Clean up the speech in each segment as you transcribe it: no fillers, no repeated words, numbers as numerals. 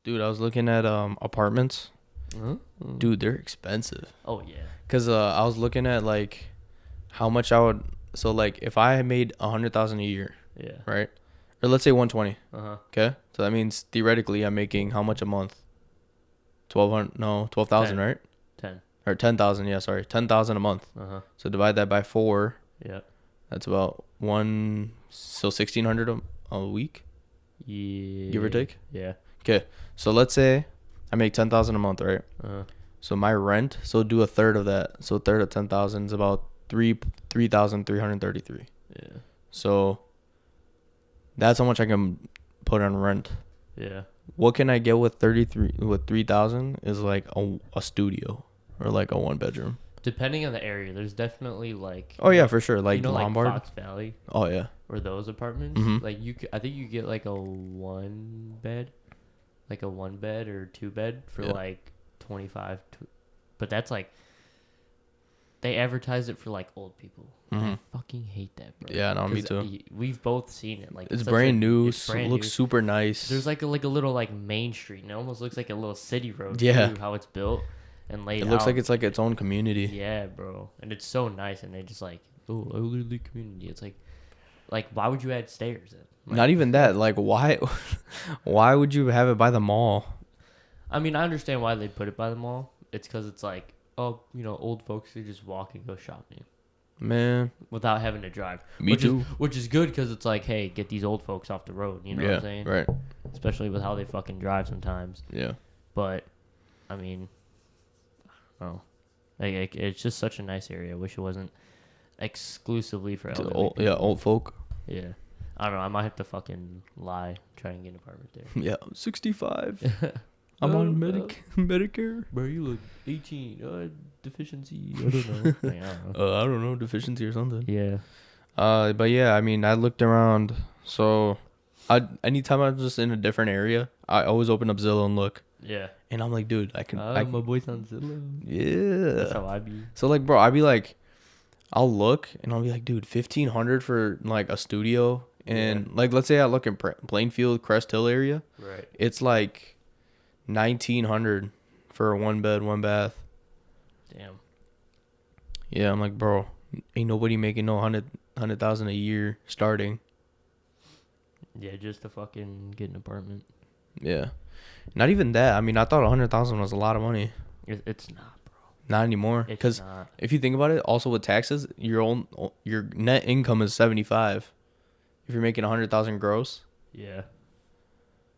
Dude, I was looking at apartments. Huh? Dude, they're expensive. Oh yeah. Cause I was looking at like how much I would. So like if I had made 100,000 a year, Yeah. right? Or let's say 120. Uh huh. Okay, so that means theoretically I'm making how much a month? 1,200? No, 12,000, 10. right? 10. Or 10,000? Yeah, sorry, 10,000 a month. Uh huh. So divide that by four. Yeah. That's about one. So 1,600 a week, Yeah. give or take. Yeah. Okay, so let's say I make 10,000 a month, right? Uh huh. So my rent, so do a third of that. So a third of 10,000 is about 3,333. Yeah. So that's how much I can put on rent. Yeah. What can I get with 3,000 is like a studio or like a one bedroom. Depending on the area, there's definitely Oh yeah, for sure. you Like know, like Lombard. Fox Valley Oh yeah. or those apartments. Mhm. Like I think you get like a one bed, like a one bed or two bed for Yeah. like 25. But that's like they advertise it for like old people. And Mhm. I fucking hate that, bro. Yeah, no, me 'Cause too. We've both seen it. Like It's such brand new. It's brand Looks new. super nice. There's like a little like main street, and it almost looks like a little city road. Yeah. Too, how it's built and laid It out. looks like it's like its own community. Yeah, bro, and it's so nice, and they just like elderly community. It's like why would you add stairs in? Like, Not even that. Like why why would you have it by the mall? I mean, I understand why they put it by the mall. It's because it's like, oh, old folks they just walk and go shopping Man, without having to drive. me which too. Which is good because it's like, hey, get these old folks off the road. You know what I'm saying? Right. Especially with how they fucking drive sometimes. Yeah. But I mean, oh, like it's just such a nice area. I wish it wasn't exclusively for To elderly people. old folk. Yeah. I don't know. I might have to fucking lie, try and get an apartment there. Yeah, 65. I'm on Medicare. Bro, you look 18. Deficiency. I don't know. I don't know. I don't know, deficiency or something. Yeah. But yeah, I mean, I looked around. So, anytime I'm just in a different area, I always open up Zillow and look. Yeah. And I'm like, dude, I My can boy's on Zillow. That's yeah. how I be. So like, bro, I'd be like, I'll look and I'll be like, dude, 1,500 for like a studio, and Yeah. like, let's say I look in Plainfield, Crest Hill area, Right. it's like 1,900 for a one bed, one bath. Damn. Yeah, I'm like, bro, ain't nobody making no 100,000 a year starting. Yeah, just to fucking get an apartment. Yeah, not even that. I mean, I thought 100,000 was a lot of money. It's not, bro. Not anymore. It's Because not. if you think about it, also with taxes, your net income is 75. If you're making 100,000 gross, Yeah.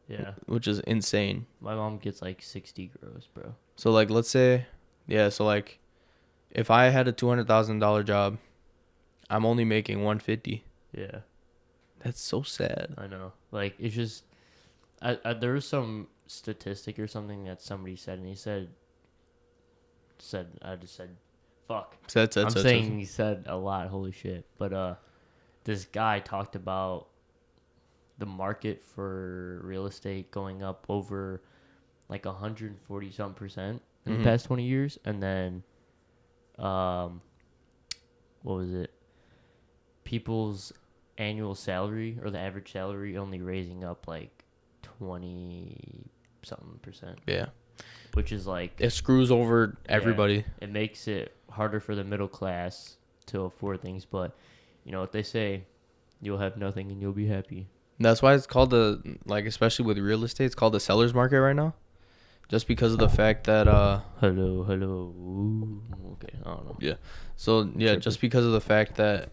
Yeah. which is insane. My mom gets like 60 gross, bro. So like, let's say, yeah. So like, if I had a $200,000 job, I'm only making 150. Yeah. That's so sad. I know. Like, it's just, there was some statistic or something that somebody said, and he I just said, fuck. Sad. I'm saying he said a lot, holy shit. But, this guy talked about the market for real estate going up over like 140 some percent in the past 20 years. And then, what was it? People's annual salary or the average salary only raising up like 20 something percent, Yeah, which is like it screws over everybody. it makes it harder for the middle class to afford things. But you know what they say, you'll have nothing and you'll be happy. That's why it's called especially with real estate, it's called the seller's market right now. Just because of the fact that Hello. Ooh, okay, I don't know. yeah. So yeah, just because of the fact that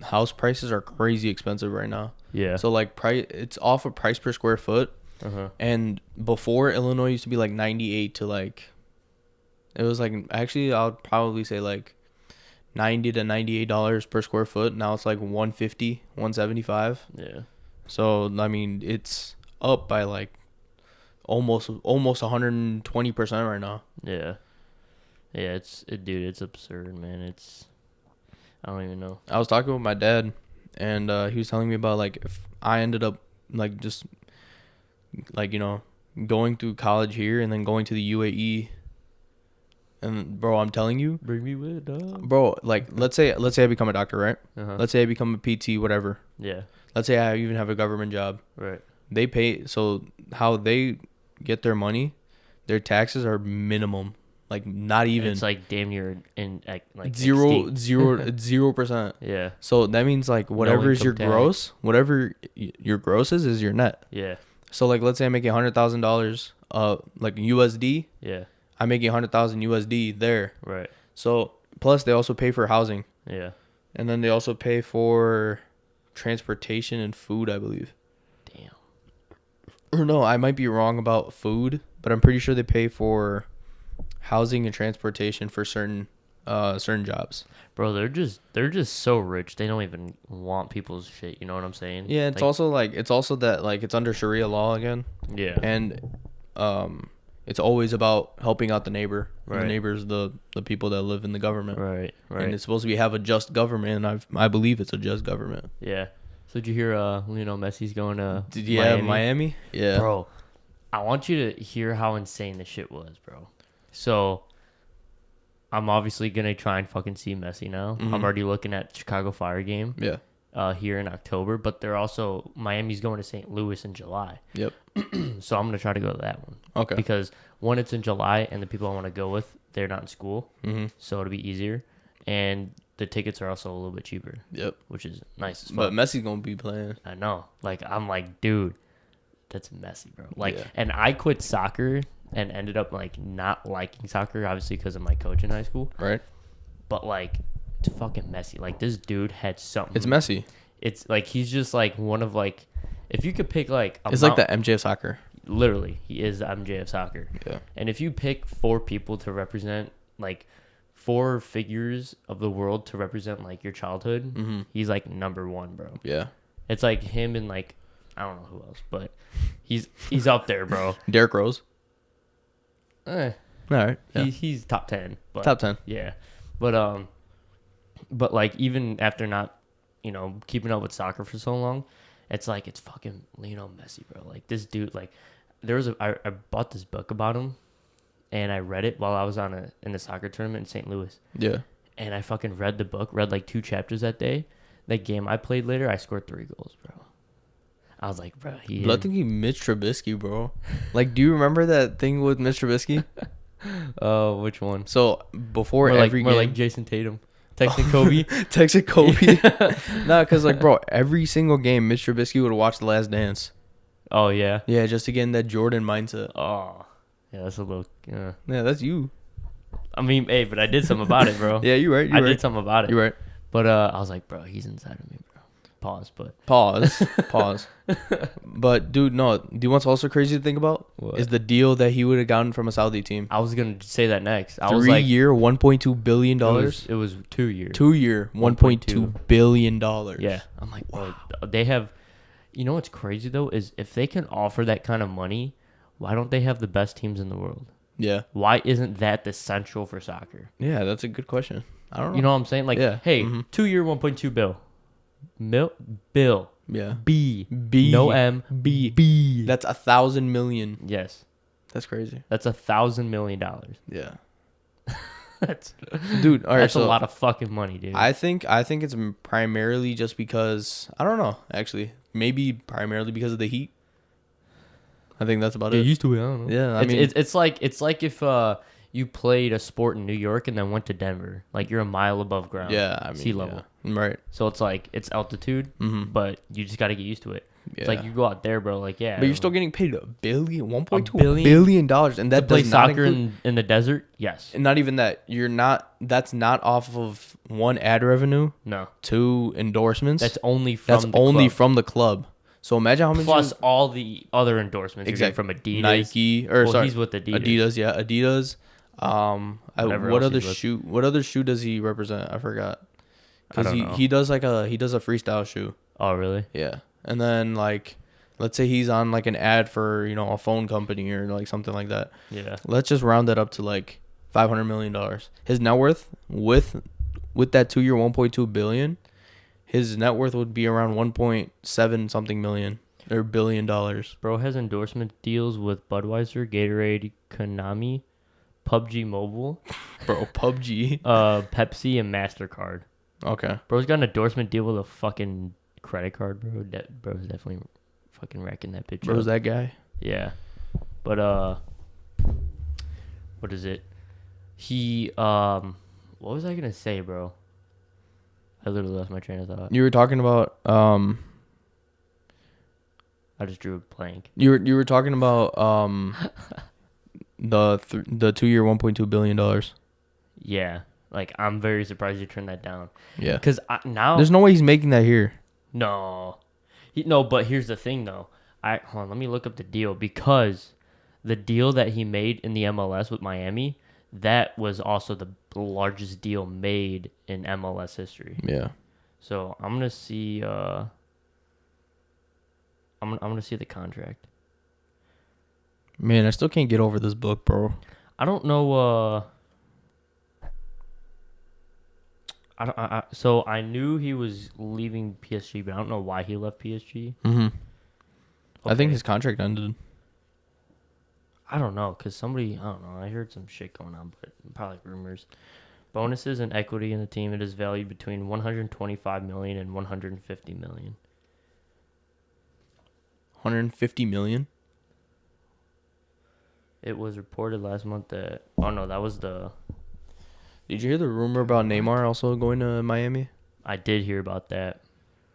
house prices are crazy expensive right now. Yeah. So like it's off of price per square foot. Uh-huh. And before, Illinois used to be like 98 to like, it was like, actually I'll probably say like $90 to $98 per square foot. Now it's like 150, 175. Yeah. So I mean, it's up by like almost 120% right now. Yeah. Yeah, dude, it's absurd, man. I don't even know. I was talking with my dad, and he was telling me about like if I ended up like just like going through college here and then going to the UAE, and bro, I'm telling you, Bring me with, bro, like let's say I become a doctor, right? Uh-huh. Let's say I become a PT, whatever. Yeah. Let's say I even have a government job. Right. They pay, so how they get their money, their taxes are minimum. Like not even. It's like damn near in like zero, extinct. 0%. Yeah. So that means like whatever is your income tax. gross, whatever your gross is your net. Yeah. So like let's say I'm making $100,000 like USD, Yeah. I'm making 100,000 USD there. Right. So plus they also pay for housing, Yeah. and then they also pay for transportation and food, I believe. Damn. Or no, I might be wrong about food, but I'm pretty sure they pay for housing and transportation for certain jobs. Bro, they're just so rich. They don't even want people's shit. You know what I'm saying? Yeah, it's also that like it's under Sharia law again, Yeah. and it's always about helping out the neighbor. And Right. the neighbors, the people that live in the government. Right. Right. And it's supposed to have a just government, and I believe it's a just government. Yeah. So did you hear Lionel Messi's going to Miami? Yeah. Bro, I want you to hear how insane this shit was, bro. So I'm obviously gonna try and fucking see Messi now. Mhm. I'm already looking at Chicago Fire game Yeah. here in October, but they're also Miami's going to St. Louis in July. Yep. So I'm gonna try to go to that one. Okay. Because one, it's in July, and the people I want to go with, they're not in school, Mm-hmm. so it'll be easier, and the tickets are also a little bit cheaper, Yep. which is nice as fuck. But Messi's gonna be playing. I know. Like, I'm like, dude, that's messy, bro. Like, Yeah. and I quit soccer and ended up, like, not liking soccer, obviously, because of my coach in high school. Right. But, like, it's fucking messy. Like, this dude had something. It's messy. It's, like, he's just, like, one of, like, if you could pick, like, It's like the MJ of soccer. Literally, he is the MJ of soccer. Yeah. And if you pick 4 people to represent, like, 4 figures of the world to represent, like, your childhood, Mm-hmm. he's, like, number 1, bro. Yeah. It's like him and like I don't know who else, but he's up there, bro. Derrick Rose. Eh, All right. Yeah. he's top 10. But, Top 10. Yeah, but like even after not, keeping up with soccer for so long, it's like it's fucking Lionel Messi, bro. Like this dude, like I bought this book about him, and I read it while I was in a soccer tournament in St. Louis, Yeah. and I fucking read the book, read like 2 chapters that day. That game I played later, I scored 3 goals, bro. I was like, bro, I think he Mitch Trubisky, bro. Like, do you remember that thing with Mitch Trubisky? Oh, which one? So before every more game, like Jason Tatum, texting Kobe. texted Kobe. Nah, cause like, bro, every single game, Mitch Trubisky would watch The Last Dance. Oh yeah. Yeah, just to get in that Jordan mindset. Oh, yeah. That's a little. Yeah, that's you. I mean, hey, but I did something about it, bro. Yeah, you're right. I did something about it. You're right. But I was like, bro, he's inside of me, bro. Pause. But Pause. But dude, no. Do you know what's also crazy to think about? What? Is the deal that he would have gotten from a Saudi team? I was gonna say that next. I was 3 like, year, $1.2 billion. it was 2 years. 2 year, $1.2 billion. Yeah, I'm like, bro, they have. You know what's crazy though is if they can offer that kind of money, why don't they have the best teams in the world? Yeah. Why isn't that the central for soccer? Yeah, that's a good question. I don't know. You know what I'm saying? Like, Yeah. hey, Mhm. 2 year, 1.2 bill. Yeah. B. B. No M. B. B. That's 1,000 million. Yes. That's crazy. That's $1,000 million. Yeah. That's Dude, all right. that's So a lot of fucking money, dude. I think it's primarily just because I don't know. Actually, maybe primarily because of the heat. I think that's about Get it. used to it. I don't know. Yeah, I mean, it's like if you played a sport in New York and then went to Denver, like you're a mile above ground. yeah, I mean, sea level. yeah. Right. So it's like it's altitude, Mm-hmm. but you just got to get used to it. Yeah. It's like you go out there, bro. Like yeah, But you're still getting paid $1.2 billion? billion dollars, and to that play does not soccer include, in the desert. Yes. and not even that. You're not. That's not off of 1, ad revenue, No. 2, endorsements. That's only from That's the only club. from the club. So imagine how much. Plus all the other endorsements you're getting from Adidas. Nike, or Well, sorry, he's with Adidas. Adidas, yeah, Adidas. Whatever What else other he's with. shoe? What other shoe does he represent? I forgot. I Because don't he know. he does like a freestyle shoe. Oh really? Yeah, and then like, let's say he's on like an ad for a phone company or like something like that. Yeah. Let's just round that up to like $500 million. His net worth with that 2 year $1.2 billion, his net worth would be around 1.7 something million or billion dollars. Bro has endorsement deals with Budweiser, Gatorade, Konami, PUBG Mobile, Bro, PUBG. Pepsi, and MasterCard. Okay. Bro's got an endorsement deal with a fucking credit card, bro. Bro's definitely fucking wrecking that bitch. Bro's up. that guy. Yeah. But what is it? He what was I gonna say, bro? I literally lost my train of thought. You were talking about I just drew a blank. you were talking about the 2-year $1.2 billion. Yeah, like I'm very surprised you turned that down. Yeah. Because now There's no way he's making that here. no, no. But here's the thing, though. Hold on, let me look up the deal because the deal that he made in the MLS with Miami, that was also the largest deal made in MLS history. Yeah. So I'm gonna see. I'm gonna see the contract. Man, I still can't get over this book, bro. I don't know. So I knew he was leaving PSG, but I don't know why he left PSG. Mm-hmm. I think Okay. his contract ended. I don't know, because I don't know, I heard some shit going on, but probably rumors. Bonuses and equity in the team, it is valued between 125 million and 150 million. 150 million. It was reported last month that, oh no, that was Did you hear the rumor about Neymar also going to Miami? I did hear about that.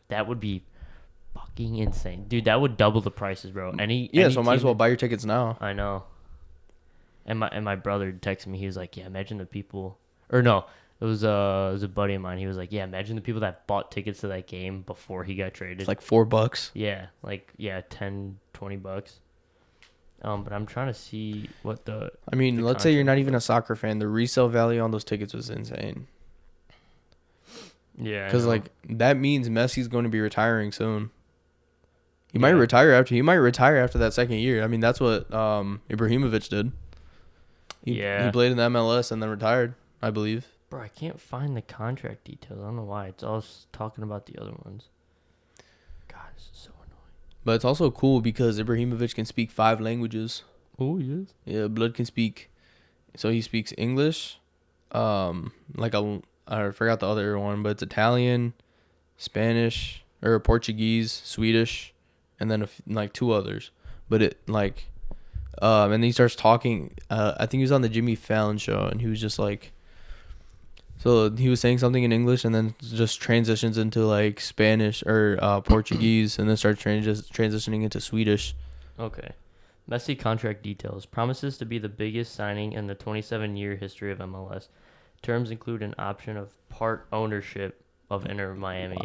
That would be fucking insane. Dude, that would double the prices, bro. So Any might as team well buy your tickets now. I know. And my brother texted me. He was like, "Yeah, imagine the people." Or no, it was a buddy of mine. He was like, "Yeah, imagine the people that bought tickets to that game before he got traded." It's like $4. Yeah, like 10, $20. But I'm trying to see what the I mean, the let's say you're contract not even a soccer fan. The resale value on those tickets was insane. yeah, I Because know. like that means Messi's going to be retiring soon. He might Yeah. retire after that second year. I mean, that's what Ibrahimovic did. He played in the MLS and then retired, I believe. Bro, I can't find the contract details. I don't know why. It's all talking about the other ones. God, this is so annoying. But it's also cool because Ibrahimovic can speak 5 languages. Oh, yes. Yeah, Blood can speak. So he speaks English, I forgot the other one, but it's Italian, Spanish, or Portuguese, Swedish, and then like 2 others. But and then he starts talking. I think he was on the Jimmy Fallon show, and he was just like, so he was saying something in English, and then just transitions into like Spanish or Portuguese, and then starts transitioning into Swedish. Okay. Messi contract details. Promises to be the biggest signing in the 27-year history of MLS. Terms include an option of part ownership of Inter Miami.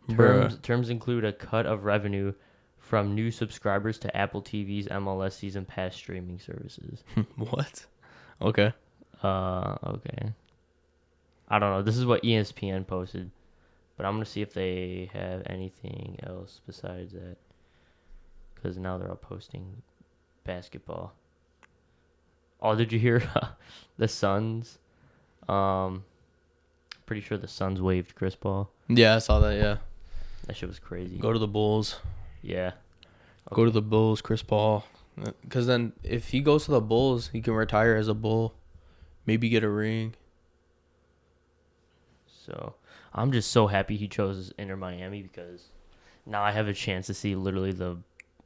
Wow. Terms include a cut of revenue from new subscribers to Apple TV's MLS season pass streaming services. What? Okay. Okay. I don't know. This is what ESPN posted, but I'm gonna see if they have anything else besides that. Because now they're all posting basketball. Oh, did you hear the Suns? Pretty sure the Suns waived Chris Paul. Yeah, I saw that. Yeah. That shit was crazy. Go to the Bulls. Yeah. Go to the Bulls, Chris Paul. Because then if he goes to the Bulls, he can retire as a Bull. Maybe get a ring. So I'm just so happy he chose Inter Miami because now I have a chance to see literally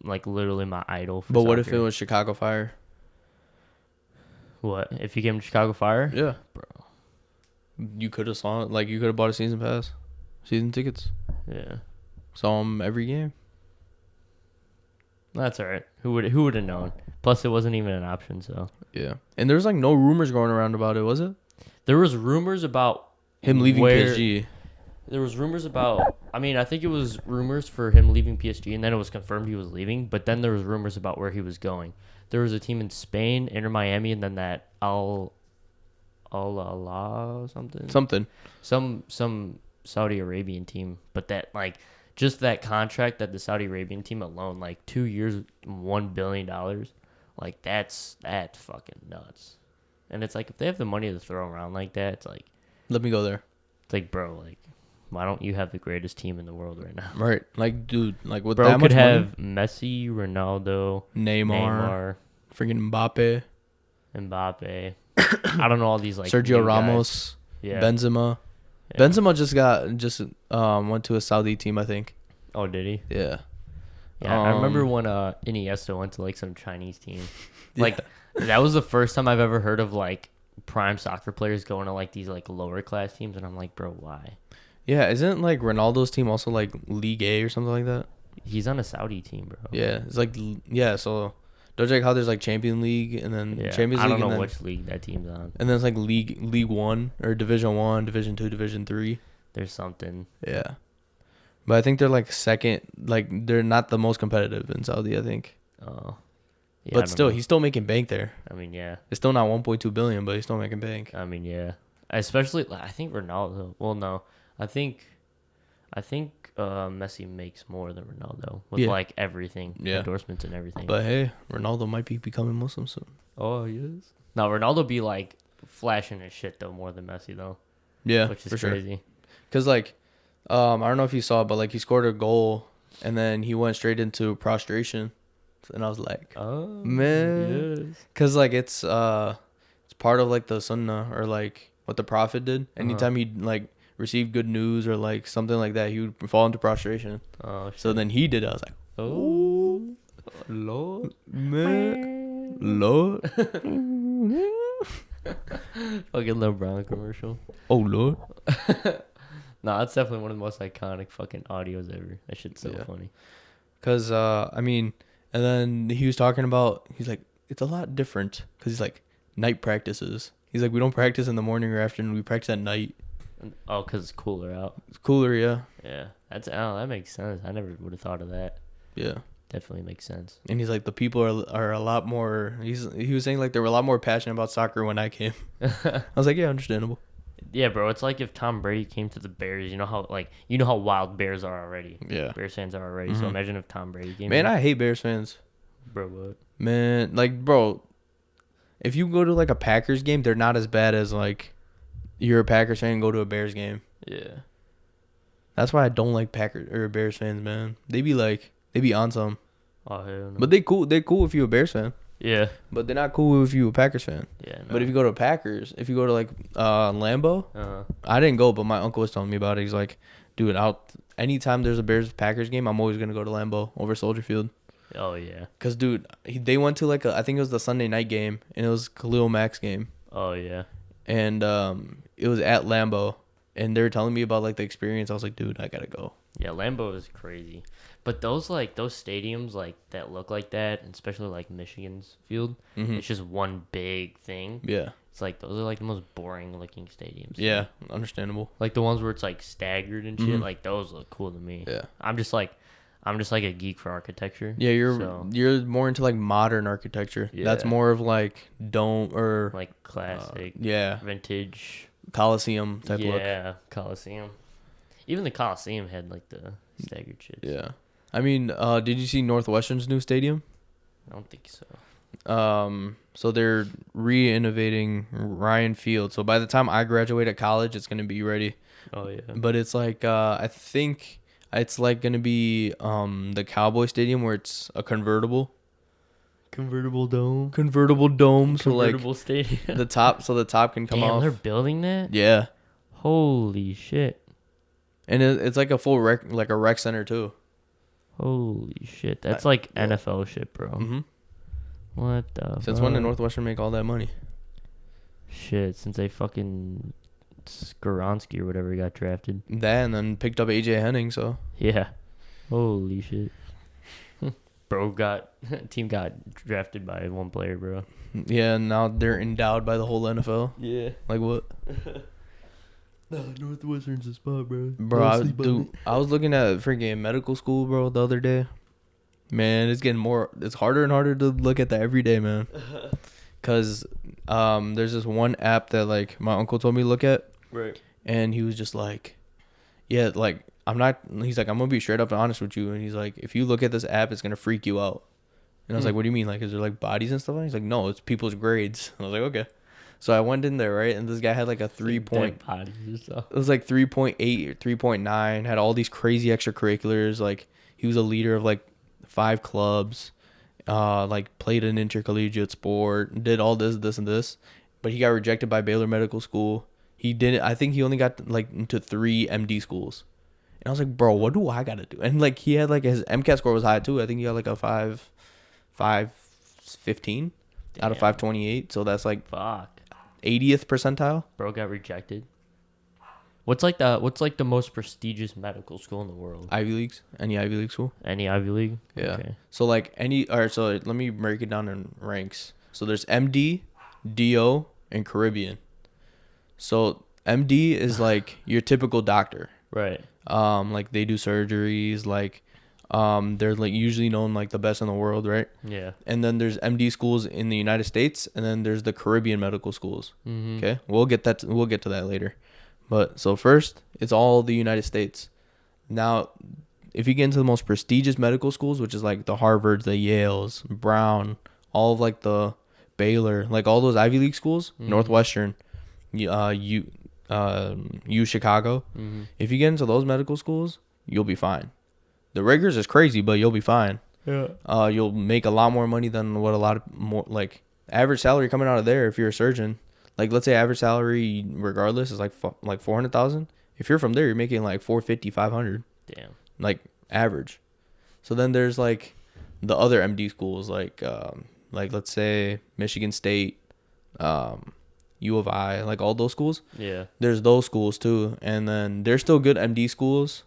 my idol. For But what if soccer. it was Chicago Fire? What if he came to Chicago Fire? Yeah. Bro. You could have you could have bought a season pass. Season tickets. Yeah. Saw him every game. That's all right. Who would have known? Plus, it wasn't even an option. So Yeah. And there's like no rumors going around about it, was it? there was rumors about Him leaving where- PSG. There was rumors about. I mean, I think it was rumors for him leaving PSG, and then it was confirmed he was leaving. But then there was rumors about where he was going. There was a team in Spain, Inter Miami, and then that Al Ahly something. Some Saudi Arabian team. But that just that contract that the Saudi Arabian team alone, 2 years, $1 billion, that's fucking nuts. And it's if they have the money to throw around like that, it's Let me go there. bro, why don't you have the greatest team in the world right now? Right. Dude, with Bro that much could money, have Messi, Ronaldo, Neymar, freaking Mbappe, Mbappe. I don't know all these Sergio new Ramos, guys. Yeah. Benzema. Yeah. Benzema just went to a Saudi team, I think. Oh, did he? Yeah. Yeah, I remember Um, when Iniesta went to like some Chinese team. Like that was the first time I've ever heard of like prime soccer players going to like these like lower class teams, and I'm like, bro, why? yeah, isn't like Ronaldo's team also like League A or something like that? He's on a Saudi team, bro. Yeah, it's like yeah. So don't you like how there's like Champion League and then Yeah, Champions I League don't know and then which league that team's on. it's like League One or Division One, Division Two, Division Three. There's something. Yeah, but I think they're like second. Like they're not the most competitive in Saudi. I think, Oh, yeah. I but don't still, know. he's still making bank there. I mean, yeah. It's still not 1.2 billion, but he's still making bank. I mean, yeah. Especially, I think Ronaldo. Well, no, I think, Messi makes more than Ronaldo with Yeah. like everything, Yeah. endorsements and everything. But hey, Ronaldo might be becoming Muslim soon. Oh, he is. No, Ronaldo be like flashing his shit though more than Messi though, Yeah, which is for sure. crazy. Cause like, I don't know if you saw, but like he scored a goal and then he went straight into prostration, and I was like, Oh man. yes. Cause like it's part of like the sunnah or like what the prophet did. Anytime he like received good news or like something like that, he would fall into prostration. Oh shit. So then he did it. I was like, Oh Lord. man, Lord, Fucking LeBron commercial. oh Lord. No, that's definitely one of the most iconic fucking audios ever. That shit's so Yeah. funny. Cause I mean, and then he was talking about, he's like, it's a lot different. Cause he's like night practices. He's like, we don't practice in the morning or afternoon. We practice at night. Oh, because it's cooler out. It's cooler, yeah, Yeah. That makes sense. I never would have thought of that. yeah. Definitely makes sense. And he's like, the people are a lot more. He was saying like they were a lot more passionate about soccer when I came. I was like, yeah, understandable. Yeah, bro. It's like if Tom Brady came to the Bears. You know how wild Bears are already. Yeah. Bears fans are already. So Mhm. imagine if Tom Brady came. Man, here. I hate Bears fans. Bro, what? Man, like, bro, if you go to like a Packers game, they're not as bad as like you're a Packers fan and go to a Bears game. Yeah. That's why I don't like Packers or Bears fans, man. They be on some. Oh hell no. But they cool. They cool if you a Bears fan. Yeah. But they're not cool if you a Packers fan. Yeah. No. But if you go to Packers, if you go to like Lambeau, I didn't go, but my uncle was telling me about it. He's like, dude, anytime there's a Bears Packers game, I'm always gonna go to Lambeau over Soldier Field. Oh yeah. Cause dude, they went to like I think it was the Sunday night game, and it was Khalil Mack's game, Oh yeah. and it was at Lambeau, and they were telling me about like the experience. I was like, dude, I gotta go. Yeah, Lambeau is crazy. But those stadiums like that look like that, and especially like Michigan's field, Mhm. it's just one big thing. Yeah, It's like those are like the most boring looking stadiums. yeah, understandable. Like the ones where it's like staggered and shit, Mhm. like those look cool to me. Yeah, I'm just like a geek for architecture. yeah, so, you're more into like modern architecture. That's Yeah. more of like dome or like classic, yeah, vintage. Coliseum type look. Yeah, Coliseum. Even the Coliseum had like the staggered shit. Yeah, I mean, did you see Northwestern's new stadium? I don't think so. So they're re-innovating Ryan Field. So by the time I graduate at college, it's gonna be ready. Oh yeah. But it's like I think it's like gonna be the Cowboy Stadium where it's a Convertible dome. convertible dome. So Convertible like stadium. the top can come Damn, they're off. building that. Yeah, Holy shit. and it's like a full rec center too. Holy shit. That's like yeah. NFL shit, bro. Mm-hmm. What the Since when did fuck? Northwestern make all that money? Shit, since they fucking Skoronski or whatever got drafted. That and then picked up AJ Henning. So Yeah. Holy shit. Bro team got drafted by one player, bro. yeah, now they're endowed by the whole NFL. Yeah. Like what? Northwestern's a spot, bro. Bro, I was looking at freaking medical school, bro, the other day. Man, it's harder and harder to look at that every day, man. Cause there's this one app that like my uncle told me to look at, Right. and he was just like, yeah, like he's like, I'm gonna be straight up and honest with you, and he's like, if you look at this app, it's gonna freak you out. And I was like, what do you mean? Like, is there like bodies and stuff? And he's like, no, it's people's grades. And I was like, okay. So I went in there, right, and this guy had like a 3 point. Dead bodies and stuff. It was like 3.8 or 3.9. Had all these crazy extracurriculars. Like he was a leader of like 5 clubs. Like played an intercollegiate sport. Did all this, and this. But he got rejected by Baylor Medical School. He didn't. I think he only got like into 3 MD schools, And I was like, bro, what do I gotta do? And like he had like his MCAT score was high too. I think he got like a 5.15 out of Damn. 528. So that's like Fuck. 80th percentile. Bro got rejected. What's like the most prestigious medical school in the world? Ivy Leagues, any Ivy League school. Any Ivy League? Yeah. Okay. So like all right. So let me break it down in ranks. So there's MD, DO, and Caribbean. So MD is like your typical doctor. Right. Like they do surgeries. Like, they're like usually known like the best in the world, right? Yeah. And then there's MD schools in the United States, and then there's the Caribbean medical schools. Mm-hmm. Okay, we'll get to that later. But so first, it's all the United States. Now, if you get into the most prestigious medical schools, which is like the Harvards, the Yales, Brown, all of like the Baylor, like all those Ivy League schools, Northwestern, U Chicago. Mm-hmm. If you get into those medical schools, you'll be fine. The rigors is crazy, but you'll be fine. Yeah. You'll make a lot more money than what a lot of more like average salary coming out of there if you're a surgeon. Like let's say average salary regardless is like 400,000. If you're from there, you're making like 450, 500. Damn. Like average. So then there's like the other MD schools like let's say Michigan State, U of I, like all those schools. Yeah. There's those schools too, and then there's still good MD schools.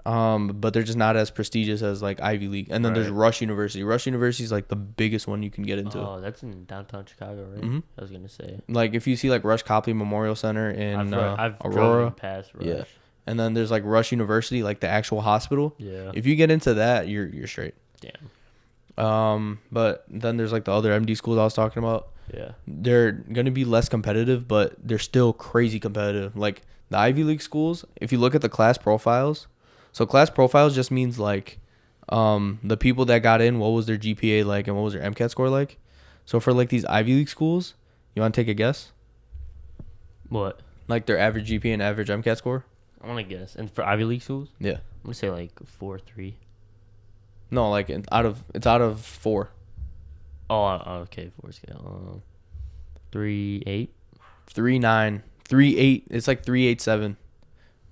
But they're just not as prestigious as like Ivy League. And then there's Right. Rush University. Rush University is like the biggest one you can get into. Oh, that's in downtown Chicago, right? Mhm. I was gonna say. Like if you see like Rush Copley Memorial Center in I've Aurora, driven past Rush. Yeah. And then there's like Rush University, like the actual hospital. Yeah. If you get into that, you're straight. Damn. But then there's like the other MD schools I was talking about. Yeah. They're gonna be less competitive, but they're still crazy competitive. Like the Ivy League schools, if you look at the class profiles, so class profiles just means like the people that got in, what was their GPA like and what was their MCAT score like. So for like these Ivy League schools, you want to take a guess? What? Like their average GPA and average MCAT score? I want to guess. And for Ivy League schools, Yeah. I'm gonna say like 4.3. No, like it's out of 4. Oh, okay, 4 scale. 3.8. 3.9, 3.8. It's like 3.87.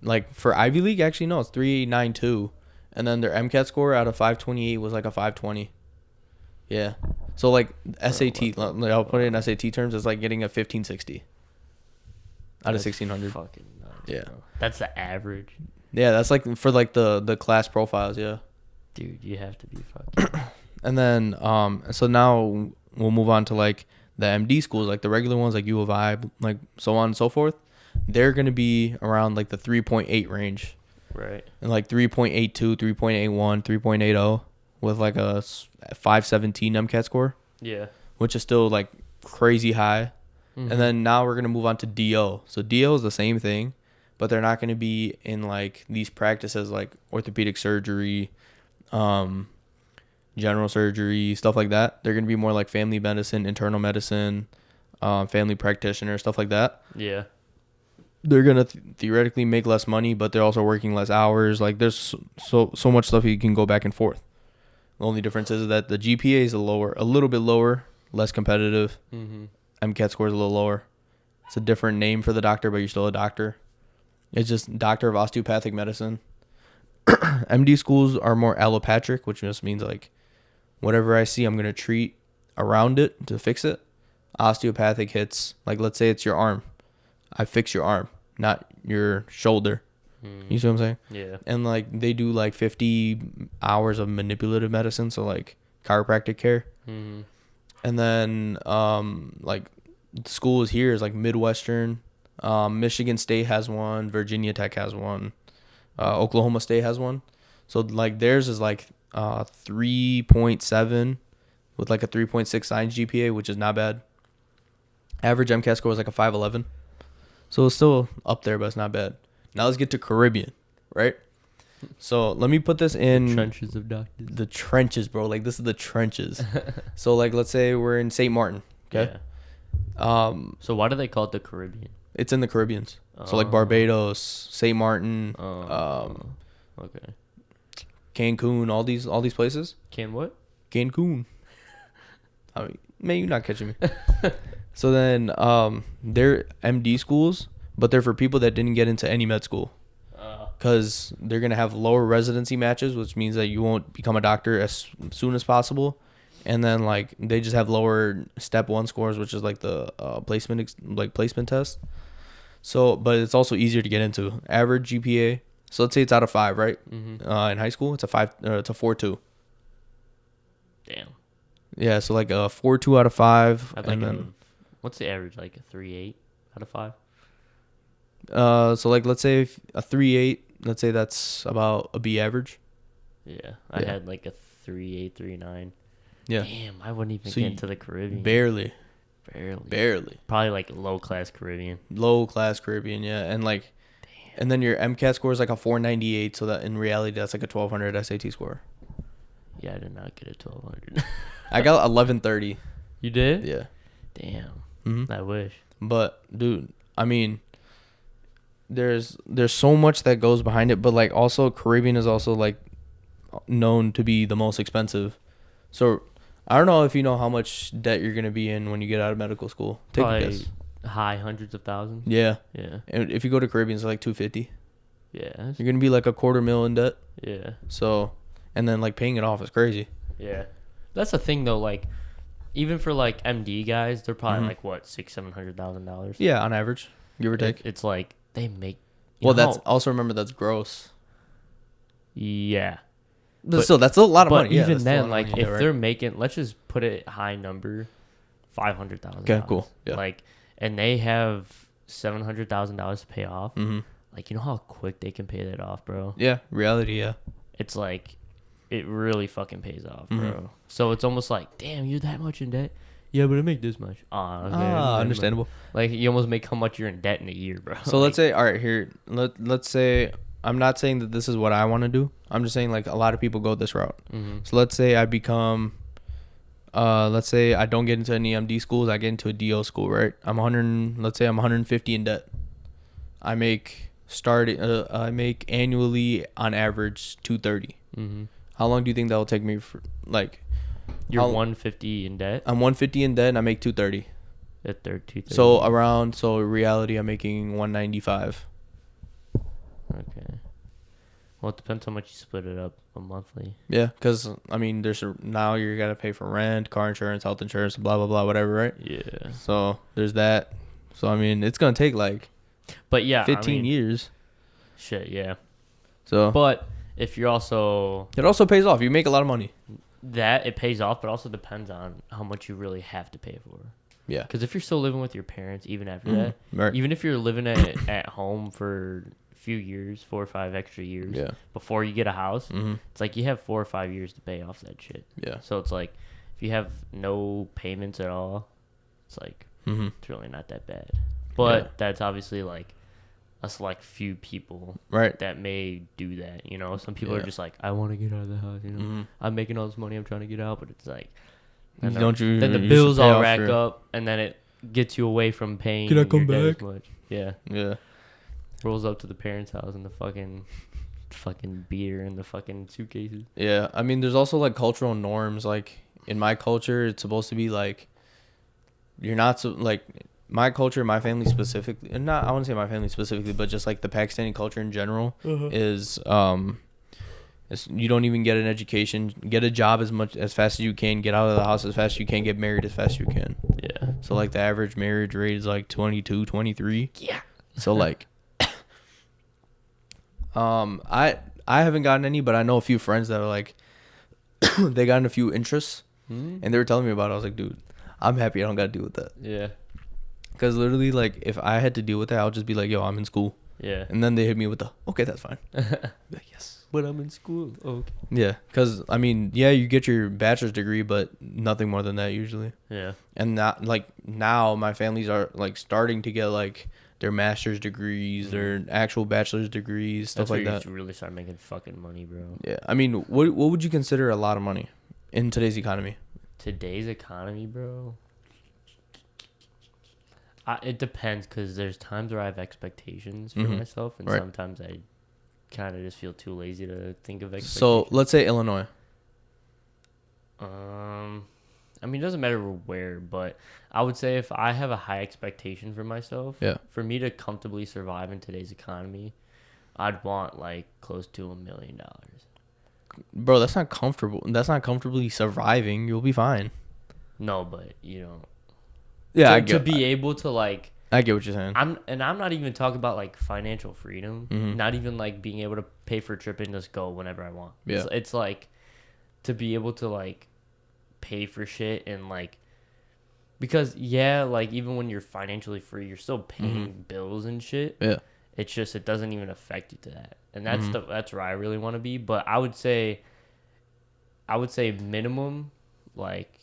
Like for Ivy League, actually no, it's 3.92, and then their MCAT score out of 528 was like a 520. Yeah. So like SAT, I'll put it in SAT terms, it's like getting a 1560 out of 1600. Fucking nuts. Yeah. Bro. That's the average. Yeah, that's like for like the class profiles, yeah. Dude, you have to be fucking. And then so now we'll move on to like the MD schools, like the regular ones like U of I, like so on and so forth. They're going to be around like the 3.8 range. Right. And like 3.82, 3.81, 3.80 with like a 517 MCAT score, Yeah. which is still like crazy high. Mhm. And then now we're going to move on to DO. So DO is the same thing, but they're not going to be in like these practices like orthopedic surgery, general surgery, stuff like that. They're going to be more like family medicine, internal medicine, family practitioner, stuff like that. Yeah. They're going to theoretically make less money, but they're also working less hours. Like there's so much stuff you can go back and forth. The only difference is that the GPA is a little bit lower, less competitive. Mm-hmm. MCAT score is a little lower. It's a different name for the doctor, but you're still a doctor. It's just doctor of osteopathic medicine. MD schools are more allopatric, which just means like whatever I see, I'm going to treat around it to fix it. Osteopathic hits, like let's say it's your arm. I fix your arm, not your shoulder. You see what I'm saying? Yeah. And like they do like 50 hours of manipulative medicine, so like chiropractic care. Mm-hmm. And then like the schools here is like Midwestern, Michigan State has one, Virginia Tech has one, Oklahoma State has one. So like theirs is like 3.7 with like a 3.6 science GPA, which is not bad. Average MCAT score is like a 511. So it's still up there, but it's not bad. Now let's get to Caribbean, right? So let me put this in Trenches of doctors. the trenches, bro. Like this is the trenches. So like let's say we're in St. Martin, okay? Yeah. So why do they call it the Caribbean? It's in the Caribbeans. So like Oh. Barbados, St. Martin, Okay. Cancun, all these places. Can what? Cancun. I mean, man, you're not catching me. So then they're MD schools, but they're for people that didn't get into any med school. because they're gonna have lower residency matches, which means that you won't become a doctor as soon as possible. And then like they just have lower step 1 scores, which is like the placement test. So, but it's also easier to get into. Average GPA. So let's say it's out of 5, right? Mm-hmm. In high school, it's a 5. It's a 4.2. Damn. Yeah, so like a 4.2 out of 5, I'd and like then what's the average? Like a 3.8 out of 5? so like let's say a 3.8. Let's say that's about a B average. Yeah, I Yeah. had like a 3.8, 3.9. Yeah, Damn, I wouldn't even So get you into the Caribbean. barely. Barely. Probably like low class Caribbean. Low class Caribbean, yeah, and like, and then your MCAT score is like a 498. So that in reality, that's like a 1200 SAT score. Yeah, I did not get a 1200. I got 1130. You did? Yeah. Damn. Mm-hmm. I wish. But dude, I mean, there's so much that goes behind it, but like also Caribbean is also like known to be the most expensive. So I don't know if you know how much debt you're gonna be in when you get out of medical school. Take Probably a guess. high hundreds of thousands. Yeah, Yeah. and if you go to Caribbean, it's like 250. Yeah. You're gonna be like a $250,000 in debt. Yeah. So, and then like paying it off is crazy. Yeah. That's the thing though, like even for like MD guys, they're probably Mhm. like what, $600,000-$700,000. Yeah, on average, give or take. It's like they make. Well, that's also remember that's gross. Yeah. But still, that's a lot of But money. Yeah, even that's still a lot then, of like money. if Yeah, right. they're making, let's just put it high number, $500,000. Okay, cool. Yeah. Like, and they have $700,000 to pay off. Mm-hmm. Like, you know how quick they can pay that off, bro. Yeah, reality. Yeah. It's like, it really fucking pays off, bro. Mhm. So it's almost like, damn, you're that much in debt. Yeah, but I make this much. Understandable. Like you almost make how much you're in debt in a year, bro. So let's say, all right, here, let's say, I'm not saying that this is what I want to do. I'm just saying like a lot of people go this route. Mm-hmm. So let's say I become, let's say I don't get into any MD schools. I get into a DO school, right? Let's say I'm 150 in debt. I make annually on average 230. Mm-hmm. How long do you think that will take me for like? You're how- 150 in debt. I'm 150 in debt and I make 230. At 230. So in reality, I'm making 195. Okay. Well, it depends how much you split it up a monthly. Yeah, because I mean, now you gotta pay for rent, car insurance, health insurance, blah blah blah, whatever, right? Yeah. So there's that. So I mean, it's gonna take like But yeah, 15 years. Shit, yeah. So But if you're also it also pays off. You make a lot of money. that, it pays off, but also depends on how much you really have to pay for. Yeah. Because if you're still living with your parents, even after Mhm. that, Right. even if you're living at home for a few years, 4 or 5 extra years, Yeah. before you get a house, Mm-hmm. it's like you have 4 or 5 years to pay off that shit. Yeah. So it's like if you have no payments at all, it's like Mm-hmm. it's really not that bad. But Yeah. that's obviously like a select few people Right. that may do that. You know, some people Yeah. are just like, I want to get out of the house. You know, Mm-hmm. I'm making all this money, I'm trying to get out, but it's like, Then then the you bills should pay all off rack your- up, and then it gets you away from paying. Can I come your debt back? as much. Yeah, Yeah. rolls up to the parents' house and the fucking beer and the fucking suitcases. Yeah. I mean, there's also like cultural norms. Like in my culture, it's supposed to be like you're not so like my culture, my family specifically, and not I wouldn't say my family specifically, but just like the Pakistani culture in general is you don't even get an education, get a job as fast as you can, get out of the house as fast as you can, get married as fast as you can. Yeah. So like the average marriage rate is like 22, 23. Yeah. So like I haven't gotten any, but I know a few friends that are like they got in a few interests and they were telling me about it. I was like, dude, I'm happy I don't got to deal with that. Yeah. Because literally, like, if I had to deal with that, I'll just be like, yo, I'm in school. Yeah. And then they hit me with the, okay, that's fine. Like, yes. But I'm in school. Okay. Yeah. Because, I mean, yeah, you get your bachelor's degree, but nothing more than that usually. Yeah. And not, like, now my families are, like, starting to get, like, their master's degrees, their actual bachelor's degrees, stuff That's where like you that. should really start making fucking money, bro. Yeah. I mean, what would you consider a lot of money in today's economy? Today's economy, bro. It depends, because there's times where I have expectations for Mhm. myself, and Right. sometimes I kind of just feel too lazy to think of expectations. So let's say Illinois. I mean, it doesn't matter where, but I would say if I have a high expectation for myself, Yeah. for me to comfortably survive in today's economy, I'd want like close to $1 million. Bro, that's not comfortable. That's not comfortably surviving. You'll be fine. No, but you know, Yeah, to be able to like, I get what you're saying. I'm not even talking about like financial freedom. Mhm. Not even like being able to pay for a trip and just go whenever I want. Yeah. It's like to be able to like pay for shit and like, because yeah, like even when you're financially free, you're still paying bills and shit. Yeah. It's just it doesn't even affect you to that, and that's Mhm. that's where I really want to be. But I would say minimum like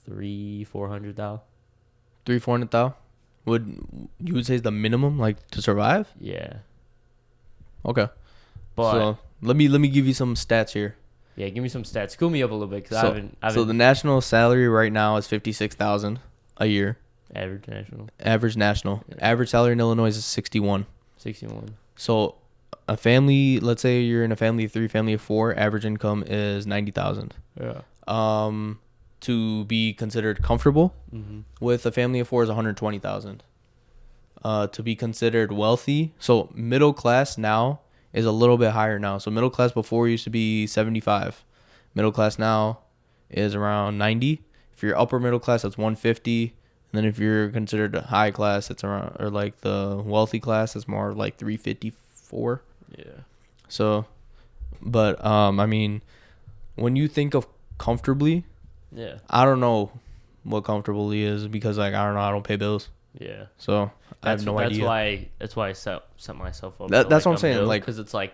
300,000-400,000. 300,000-400,000 would say is the minimum like to survive? Yeah, Okay. but So let me give you some stats here. yeah, give me some stats. School me up a little bit because I haven't So the national salary right now is 56,000 a year. average national Average national. Yeah. Average salary in Illinois is 61. 61. So a family, let's say you're in a family of 3, family of 4, average income is 90,000. Yeah. To be considered comfortable Mm-hmm. with a family of 4 is 120,000. To be considered wealthy, so middle class now is a little bit higher now. So middle class before used to be 75. Middle class now is around 90. If you're upper middle class, that's 150. And then if you're considered a high class, it's around, or like the wealthy class, it's more like 354. Yeah. So, but I mean, when you think of comfortably, Yeah. I don't know what comfortably is because like I don't know, I don't pay bills, Yeah. so I have no idea. That's why I set myself up. That's what I'm saying, like- because it's like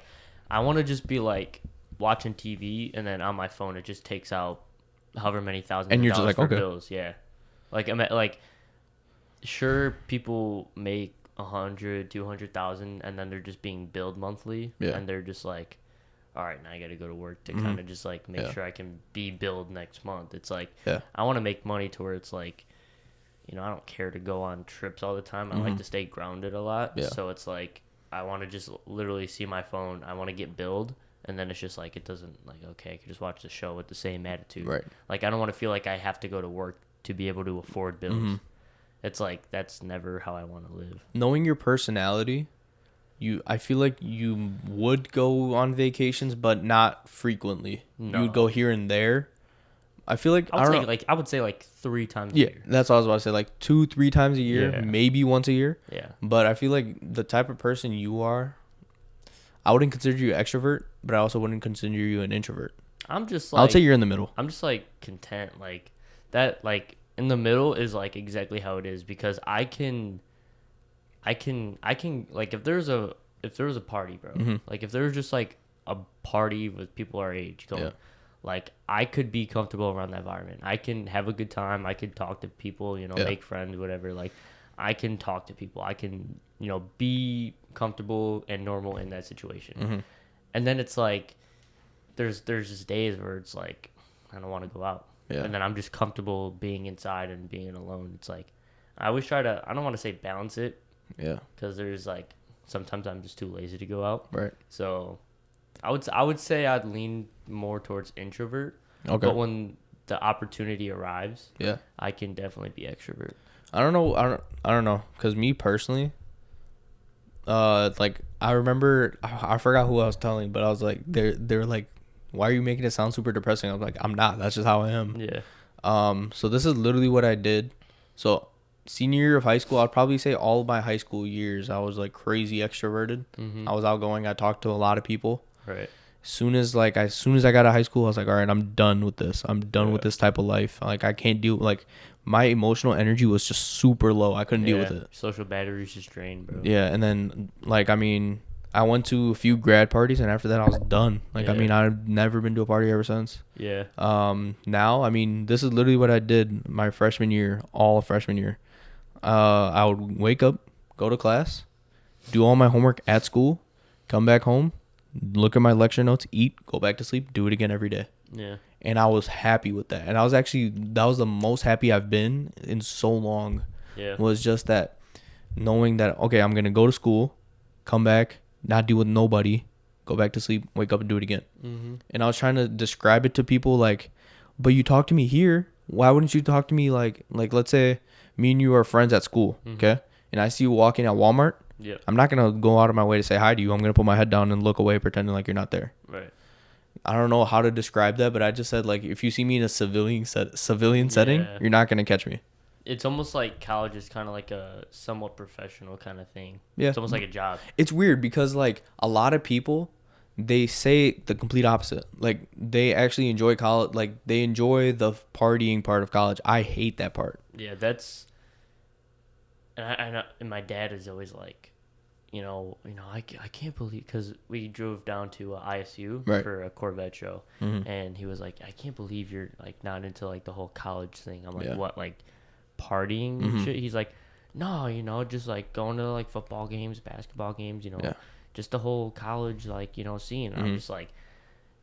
I want to just be like watching TV and then on my phone it just takes out however many thousands And of you're just dollars like, for okay. bills. Yeah, like I'm like, sure, people make 100, 200,000 and then they're just being billed monthly. Yeah. And they're just like, all right, now I got to go to work to Mhm. kind of just like make Yeah. sure I can be billed next month. It's like, Yeah. I want to make money to where it's like, you know, I don't care to go on trips all the time. I like Mhm. to stay grounded a lot. Yeah. So it's like, I want to just literally see my phone. I want to get billed. And then it's just like, it doesn't like, okay, I can just watch the show with the same attitude. Right. Like, I don't want to feel like I have to go to work to be able to afford bills. Mhm. It's like, that's never how I want to live. Knowing your personality, I feel like you would go on vacations, but not frequently. No. You'd go here and there. I feel like I don't know. I would say like 3 times Yeah, a year. that's what I was about to say. Like 2-3 times a year, Yeah. maybe once a year. Yeah. But I feel like the type of person you are, I wouldn't consider you an extrovert, but I also wouldn't consider you an introvert. I'm just I like, would say you're in the middle. I'm just like content. Like that, like in the middle is like exactly how it is because I can like if there's a party, bro, Mhm. like if there's just like a party with people our age going, Yeah. like I could be comfortable around that environment. I can have a good time. I could talk to people, you know, Yeah. make friends, whatever. Like I can talk to people. I can, you know, be comfortable and normal in that situation. Mhm. And then it's like there's just days where it's like I don't want to go out. Yeah. And then I'm just comfortable being inside and being alone. It's like I always try to, I don't want to say balance it Yeah. because there's like sometimes I'm just too lazy to go out. Right. So I would say I'd lean more towards introvert. Okay. But when the opportunity arrives, Yeah. I can definitely be extrovert. I don't know. I don't know. Cause me personally, like I remember, I forgot who I was telling, but I was like, they're like, why are you making it sound super depressing? I was like, I'm not. That's just how I am. Yeah. So this is literally what I did. So senior year of high school, I'd probably say all of my high school years, I was like crazy extroverted. Mm-hmm. I was outgoing. I talked to a lot of people. Right. As soon as I got out of high school, I was like, all right, I'm done with this. I'm done with Yeah. this type of life. Like I can't do, like my emotional energy was just super low. I couldn't deal with it. Social batteries just drained, bro. Yeah. And then like, I mean, I went to a few grad parties and after that I was done. Like, I Yeah. mean, I've never been to a party ever since. Yeah. Now, I mean, this is literally what I did my freshman year, all of freshman year. I would wake up, go to class, do all my homework at school, come back home, look at my lecture notes, eat, go back to sleep, do it again every day. Yeah. And I was happy with that. And that was the most happy I've been in so long. Yeah. Was just that knowing that, okay, I'm going to go to school, come back, not deal with nobody, go back to sleep, wake up and do it again. Mm-hmm. And I was trying to describe it to people like, but you talk to me here. Why wouldn't you talk to me like let's say me and you are friends at school, Mhm. okay? And I see you walking at Walmart Yeah. I'm not gonna go out of my way to say hi to you. I'm gonna put my head down and look away, pretending like you're not there. Right. I don't know how to describe that, but I just said, like, if you see me in a civilian setting, Yeah. you're not gonna catch me. It's almost like college is kind of like a somewhat professional kind of thing. Yeah. It's almost like a job. It's weird because, like, a lot of people, they say the complete opposite. Like, they actually enjoy college. Like, they enjoy the partying part of college. I hate that part. Yeah, that's. And my dad is always like, I can't believe, because we drove down to ISU Right. for a Corvette show, Mhm. and he was like, I can't believe you're like not into like the whole college thing. I'm like, Yeah. what, like partying and Mhm. shit? He's like, no, just like going to like football games, basketball games, Yeah. just the whole college like scene. And I'm Mhm. just like,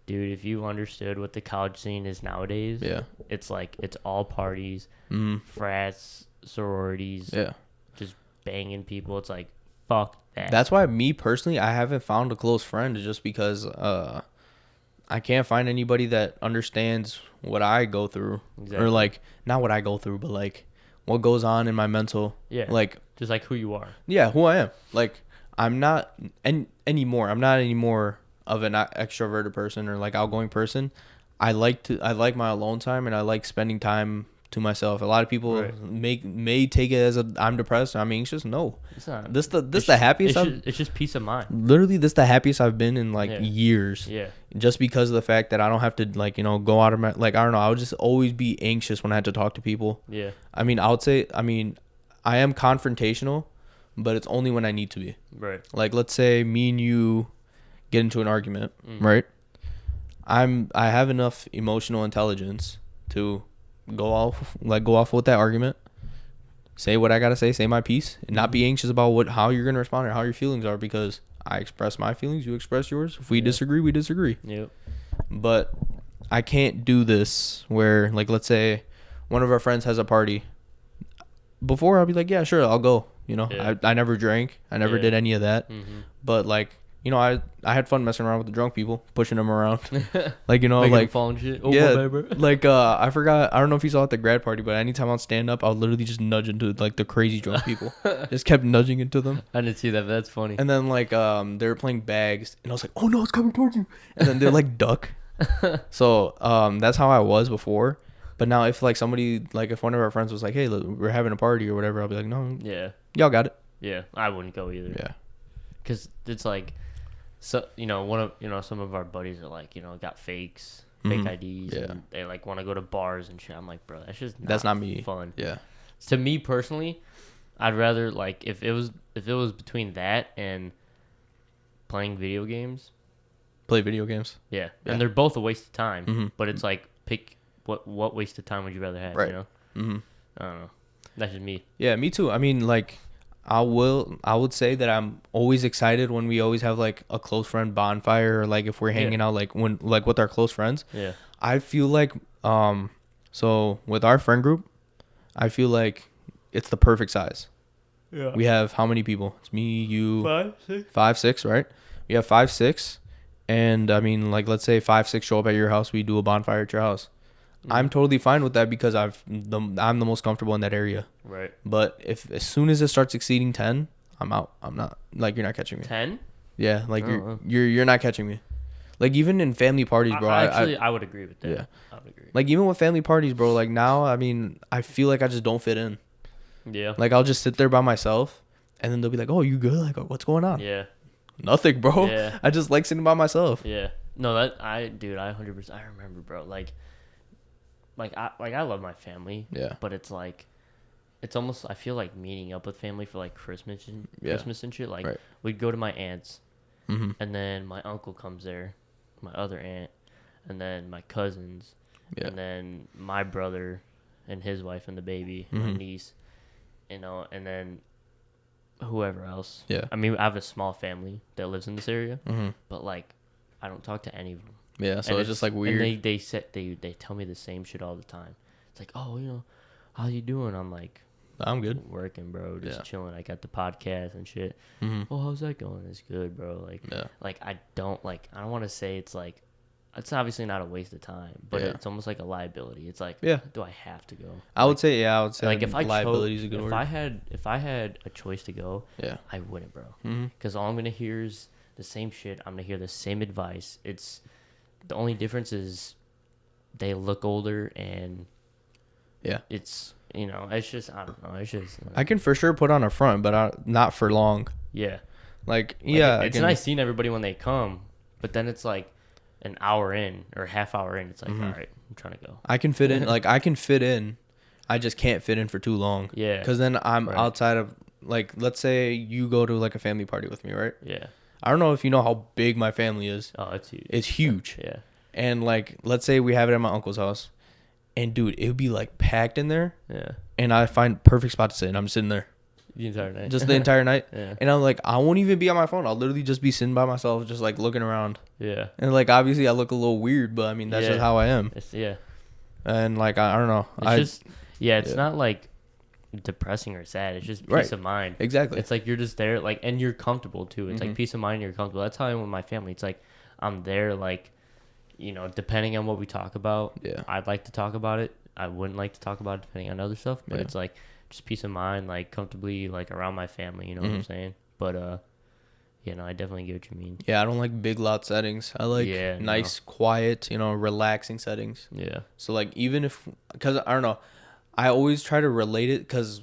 dude, if you understood what the college scene is nowadays, Yeah. it's like it's all parties, Mhm. frats, sororities, Yeah. just banging people. It's like, fuck that. That's why, me personally, I haven't found a close friend, just because I can't find anybody that understands what I go through, Exactly. or like, not what I go through, but like what goes on in my mental. Yeah. Like, just like who you are. yeah, who I am. Like, I'm not anymore. I'm not anymore of an extroverted person or like outgoing person. I like my alone time, and I like spending time to myself. A lot of people Right. may take it as I'm depressed or I'm anxious. No, It's not. this the It's happiest. It's just peace of mind. Literally, this the happiest I've been in like Yeah. years. Yeah. Just because of the fact that I don't have to, like, go out of my, like, I don't know, I would just always be anxious when I had to talk to people. Yeah. I mean, I am confrontational, but it's only when I need to be. Right. Like, let's say me and you get into an argument, Mm. right? I have enough emotional intelligence to go off with that argument, say what I gotta say my piece, and not be anxious about how you're gonna respond or how your feelings are, because I express my feelings, you express yours. If we Yeah. disagree, we disagree. Yep. But I can't do this where, like, let's say one of our friends has a party. Before, I'll be like, yeah, sure, I'll go. Yeah. I never drank. I never Yeah. did any of that. Mm-hmm. But, like, I had fun messing around with the drunk people, pushing them around. Like, Making like, fall and shit. Oh, yeah, my bad, bro. like, I forgot. I don't know if you saw at the grad party, but anytime I'd stand up, I would literally just nudge into, like, the crazy drunk people. Just kept nudging into them. I didn't see that, but that's funny. And then, like, they were playing bags, and I was like, oh no, it's coming towards you. And then they're like, duck. So, that's how I was before. But now, if like somebody, like, if one of our friends was like, hey, look, we're having a party or whatever, I'll be like, no, Yeah. y'all got it. Yeah. I wouldn't go either. Yeah. Because it's like, so one of some of our buddies are like, got fakes, fake Mhm. IDs, Yeah. and they like want to go to bars and shit. I'm like, bro, that's just That's not me. fun. Yeah. To me personally, I'd rather, like, if it was between that and playing video games. Play video games. Yeah. Yeah. And they're both a waste of time. Mhm. But it's like, pick what waste of time would you rather have? Right. You know? Mm-hmm. I don't know. That's just me. Yeah, me too. I mean, like, I would say that I'm always excited when we always have like a close friend bonfire, or like if we're hanging out, like when, like with our close friends. Yeah. I feel like, so with our friend group, I feel like it's the perfect size. Yeah. We have how many people? It's me, you, 5, 6. 5, 6, right? We have 5, 6, and I mean, like, let's say 5, 6 show up at your house. We do a bonfire at your house. I'm totally fine with that because I'm the most comfortable in that area. Right. But as soon as it starts exceeding 10, I'm out. I'm not, like, you're not catching me. 10? Yeah, like Oh, you're not catching me. Like, even in family parties, bro. I would agree with that. Yeah. I would agree. Like, even with family parties, bro. Like, now, I mean, I feel like I just don't fit in. Yeah. Like, I'll just sit there by myself, and then they'll be like, "Oh, you good? Like, what's going on?" Yeah. Nothing, bro. Yeah. I just like sitting by myself. Yeah. No, I 100%. I remember, bro. I love my family. Yeah. But it's like, it's almost, I feel like meeting up with family for like Christmas and Yeah. shit. Like, Right. we'd go to my aunt's, Mm-hmm. and then my uncle comes there, my other aunt, and then my cousins, Yeah. and then my brother and his wife and the baby, my Mhm. niece, and then whoever else. Yeah. I mean, I have a small family that lives in this area, Mm-hmm. but like, I don't talk to any of them. Yeah. So And it's just like weird. And they tell me the same shit all the time. It's like, oh, how you doing? I'm like, I'm good. working, bro, just Yeah. chilling. I got the podcast and shit. Mm-hmm. Oh, how's that going? It's good, bro. Yeah. Like I don't want to say it's like it's obviously not a waste of time, but Yeah. it's almost like a liability. It's like, Yeah. do I have to go? I would say Like if I liability is chose, a good if word. if I had a choice to go, Yeah. I wouldn't, bro. Mm-hmm. Because all I'm gonna hear is the same shit. I'm gonna hear the same advice. It's the only difference is they look older and Yeah. it's it's just I don't know. It's just I can for sure put on a front, but not for long. yeah. Like, Like, yeah, it's I can, nice seeing everybody when they come, but then it's like an hour in or half hour in. It's like, Mhm. all right, I'm trying to go. I can fit in. Like, I can fit in. I just can't fit in for too long. Yeah. Because then I'm Right. outside of, like, let's say you go to like a family party with me, right? Yeah. I don't know if you know how big my family is. Oh, it's huge. It's huge. Yeah. And like, let's say we have it at my uncle's house, and dude, it would be like packed in there, Yeah. and I find perfect spot to sit, and I'm sitting there The entire night. just the entire night. Yeah. And I'm like, I won't even be on my phone. I'll literally just be sitting by myself, just like looking around. Yeah. And like, obviously, I look a little weird, but I mean, that's Yeah. just how I am. It's yeah. And like, I don't know. It's just it's yeah. not like depressing or sad. It's just peace Right. of mind. Exactly. It's like you're just there, like, and you're comfortable too. It's Mhm. like peace of mind. You're comfortable. That's how I am with my family. It's like I'm there, like, depending on what we talk about. Yeah. I'd like to talk about it. I wouldn't like to talk about it depending on other stuff. But Yeah. it's like just peace of mind, like comfortably, like around my family. You know what I'm Mhm. saying? But I definitely get what you mean. Yeah, I don't like big loud settings. I like Yeah, no. nice, quiet, relaxing settings. Yeah. So like, even if, because I don't know, I always try to relate it, because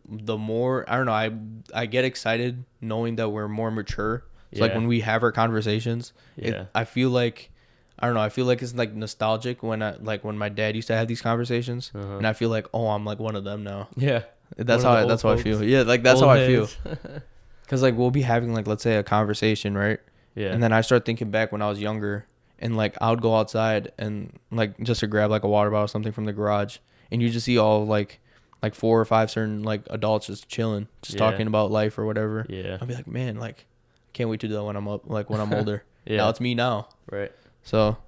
the more, I don't know, I get excited knowing that we're more mature. So like, Yeah. when we have our conversations, Yeah. I feel like, I don't know, I feel like it's like nostalgic when when my dad used to have these conversations, Uh-huh. and I feel like, oh, I'm like one of them now. Yeah. That's One of how the that's old how I feel. folks. Yeah, like that's Old how I feel. heads. Cause like, we'll be having, like, let's say a conversation, right? Yeah. And then I start thinking back when I was younger, and like, I would go outside and like, just to grab like a water bottle or something from the garage, and you just see all like 4 or 5 certain like adults just chilling, just Yeah. talking about life or whatever. Yeah. I'll be like, man, like, I can't wait to do that when I'm up, like when I'm older. Yeah. Now it's me now. Right. So,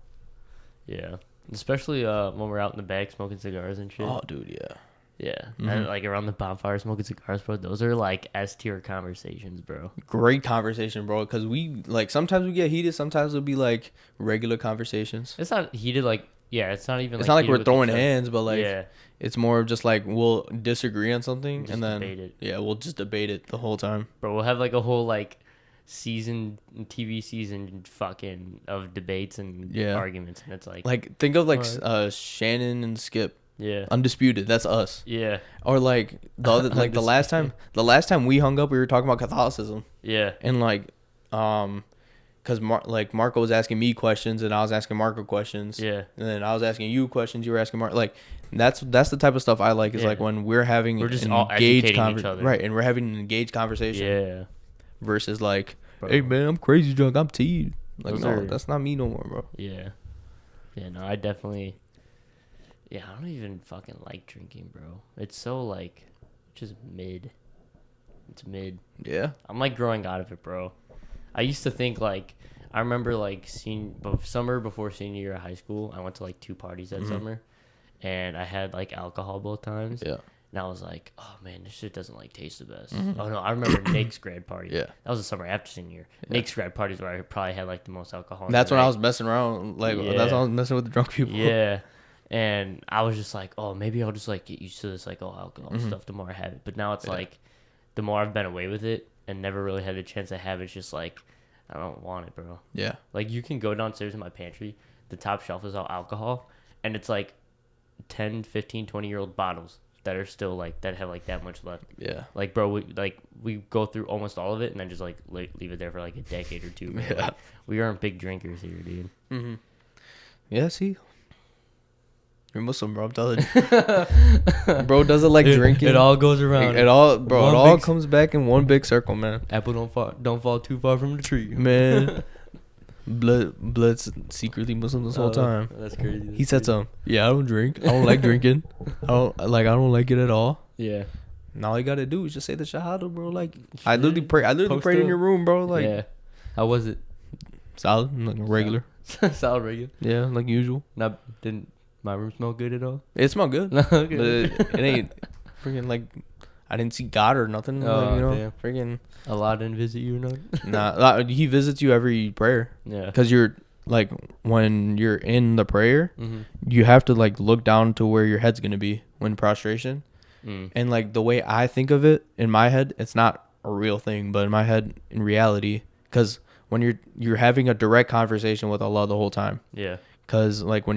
Yeah. Especially when we're out in the back smoking cigars and shit. oh, dude, yeah. Yeah. Mhm. And like around the bonfire smoking cigars, bro. Those are like S tier conversations, bro. Great conversation, bro. Cause we like, sometimes we get heated, sometimes it'll be like regular conversations. It's not heated like it's not even It's not like heated we're with throwing each other. hands, but like, yeah. it's more of just like, we'll disagree on something, Just and then debate it. yeah, we'll just debate it the whole time. Bro, we'll have like a whole like TV season fucking of debates and Yeah. arguments, and it's like Like, think of like Alright. Shannon and Skip, yeah. Undisputed. That's us. Yeah. Or like the other, like the last time we hung up, we were talking about Catholicism, Yeah. and like, cause like Marco was asking me questions and I was asking Marco questions, Yeah. and then I was asking you questions, you were asking Marco. Like, that's the type of stuff I like, is Yeah. like when we're having We're just an all engaged educating each other. right, and we're having an engaged conversation Yeah. versus like, Bro. hey man, I'm crazy drunk, I'm teed. Like, Those no, are- that's not me no more, bro. Yeah. Yeah, no, I definitely. Yeah, I don't even fucking like drinking, bro. It's so like, just mid. It's mid. Yeah. I'm like growing out of it, bro. I used to think like, I remember like summer before senior year of high school, I went to like 2 parties that Mhm. summer, and I had like alcohol both times. Yeah. And I was like, oh man, this shit doesn't like taste the best. Mhm. Oh no, I remember Nick's grad party. Yeah. That was the summer after senior year. Yeah. Nick's grad parties where I probably had like the most alcohol. in That's the when I night. was messing around. Like, that's Yeah. when I was messing with the drunk people. Yeah. And I was just like, oh, maybe I'll just like get used to this like alcohol Mhm. stuff the more I have it. But now it's Yeah. like, the more I've been away with it and never really had the chance to have it, it's just like, I don't want it, bro. Yeah. Like, you can go downstairs in my pantry, the top shelf is all alcohol, and it's like 10, 15, 20-year-old bottles that are still like, that have like that much left. Yeah. Like, bro, we go through almost all of it and then just like leave it there for like a decade or two. Bro. Yeah. Like, we aren't big drinkers here, dude. Mm-hmm. Yeah, see? You're Muslim, bro. I'm telling you. Bro doesn't like drinking. It all goes around. It all, bro. One It all big- comes back in one big circle, man. Apple don't fall too far from the tree. Man, Blood's secretly Muslim this whole time. That's crazy. He said something. Yeah, I don't drink. I don't like drinking. I don't like it at all. Yeah. And all you gotta do is just say the shahada, bro. Like, Shit. I literally Post prayed in up. your room, bro. Like, Yeah. How was it? solid, like regular. Solid regular. Yeah, like usual. Didn't my room smell good at all? It smelled good. No. But it ain't freaking like, I didn't see God or nothing. Oh, like, damn. freaking Allah didn't visit you or nothing? nah. He visits you every prayer, Yeah. because you're like when you're in the prayer, Mm-hmm. you have to like look down to where your head's gonna be when prostration. Mm. And like the way I think of it in my head, it's not a real thing, but in my head, in reality, because when you're having a direct conversation with Allah the whole time, Yeah. because like when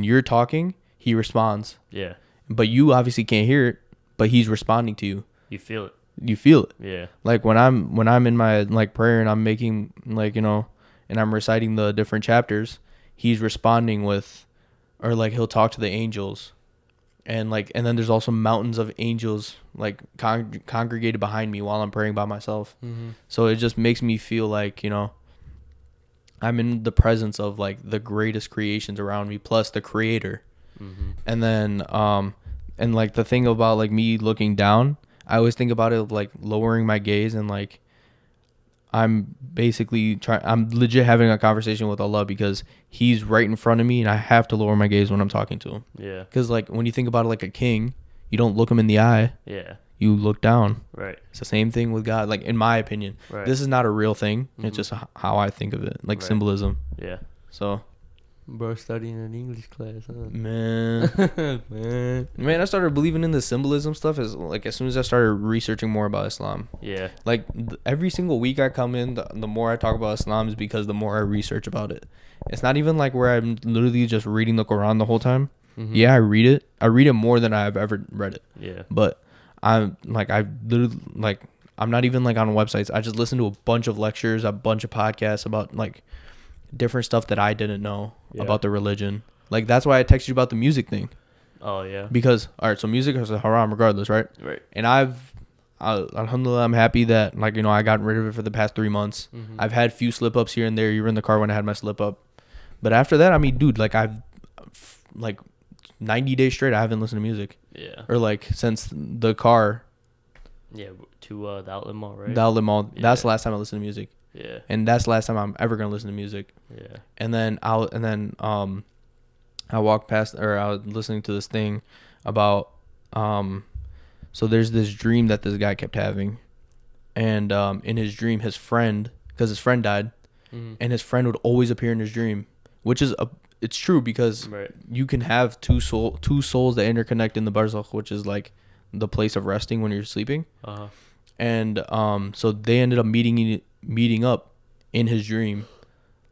you're talking, He responds, Yeah. but you obviously can't hear it, but He's responding to you. You feel it. You feel it. Yeah. Like when I'm in my like prayer and I'm making like and I'm reciting the different chapters, He's responding with, or like He'll talk to the angels. And like, and then there's also mountains of angels like congregated behind me while I'm praying by myself. Mm-hmm. So it just makes me feel like, I'm in the presence of like the greatest creations around me, plus the creator. Mm-hmm. And then, and like the thing about like me looking down, I always think about it of like lowering my gaze and like, I'm legit having a conversation with Allah because He's right in front of me and I have to lower my gaze when I'm talking to Him. Yeah. Because like when you think about it like a king, you don't look him in the eye, Yeah. you look down. Right. It's the same thing with God, like in my opinion. Right. This is not a real thing. Mhm. It's just how I think of it, like Right. symbolism. Yeah. So, Bro, studying an English class, huh? man, Man. I started believing in the symbolism stuff as soon as I started researching more about Islam. Yeah. Like every single week I come in, the more I talk about Islam is because the more I research about it. It's not even like where I'm literally just reading the Quran the whole time. Mm-hmm. Yeah, I read it. I read it more than I've ever read it. Yeah. But I'm not even like on websites. I just listen to a bunch of lectures, a bunch of podcasts about like different stuff that I didn't know about the religion. Like that's why I texted you about the music thing. Oh yeah. Because all right, so music is a haram regardless, right? Right. And alhamdulillah, I'm happy that like I got rid of it for the past 3 months. Mm-hmm. I've had few slip ups here and there. You were in the car when I had my slip up, but after that, I mean, dude, like I've like 90 days straight, I haven't listened to music. Yeah. Or like since the car, Yeah. To the outlet mall, right? the outlet mall. That's the Yeah. last time I listened to music, Yeah. and that's the last time I'm ever gonna listen to music. Yeah. And then I walked past, or I was listening to this thing about so there's this dream that this guy kept having, and in his dream, because his friend died, Mm-hmm. and his friend would always appear in his dream, which is it's true because Right. you can have two souls that interconnect in the barzakh, which is like the place of resting when you're sleeping. Uh-huh. And so they ended up meeting up in his dream.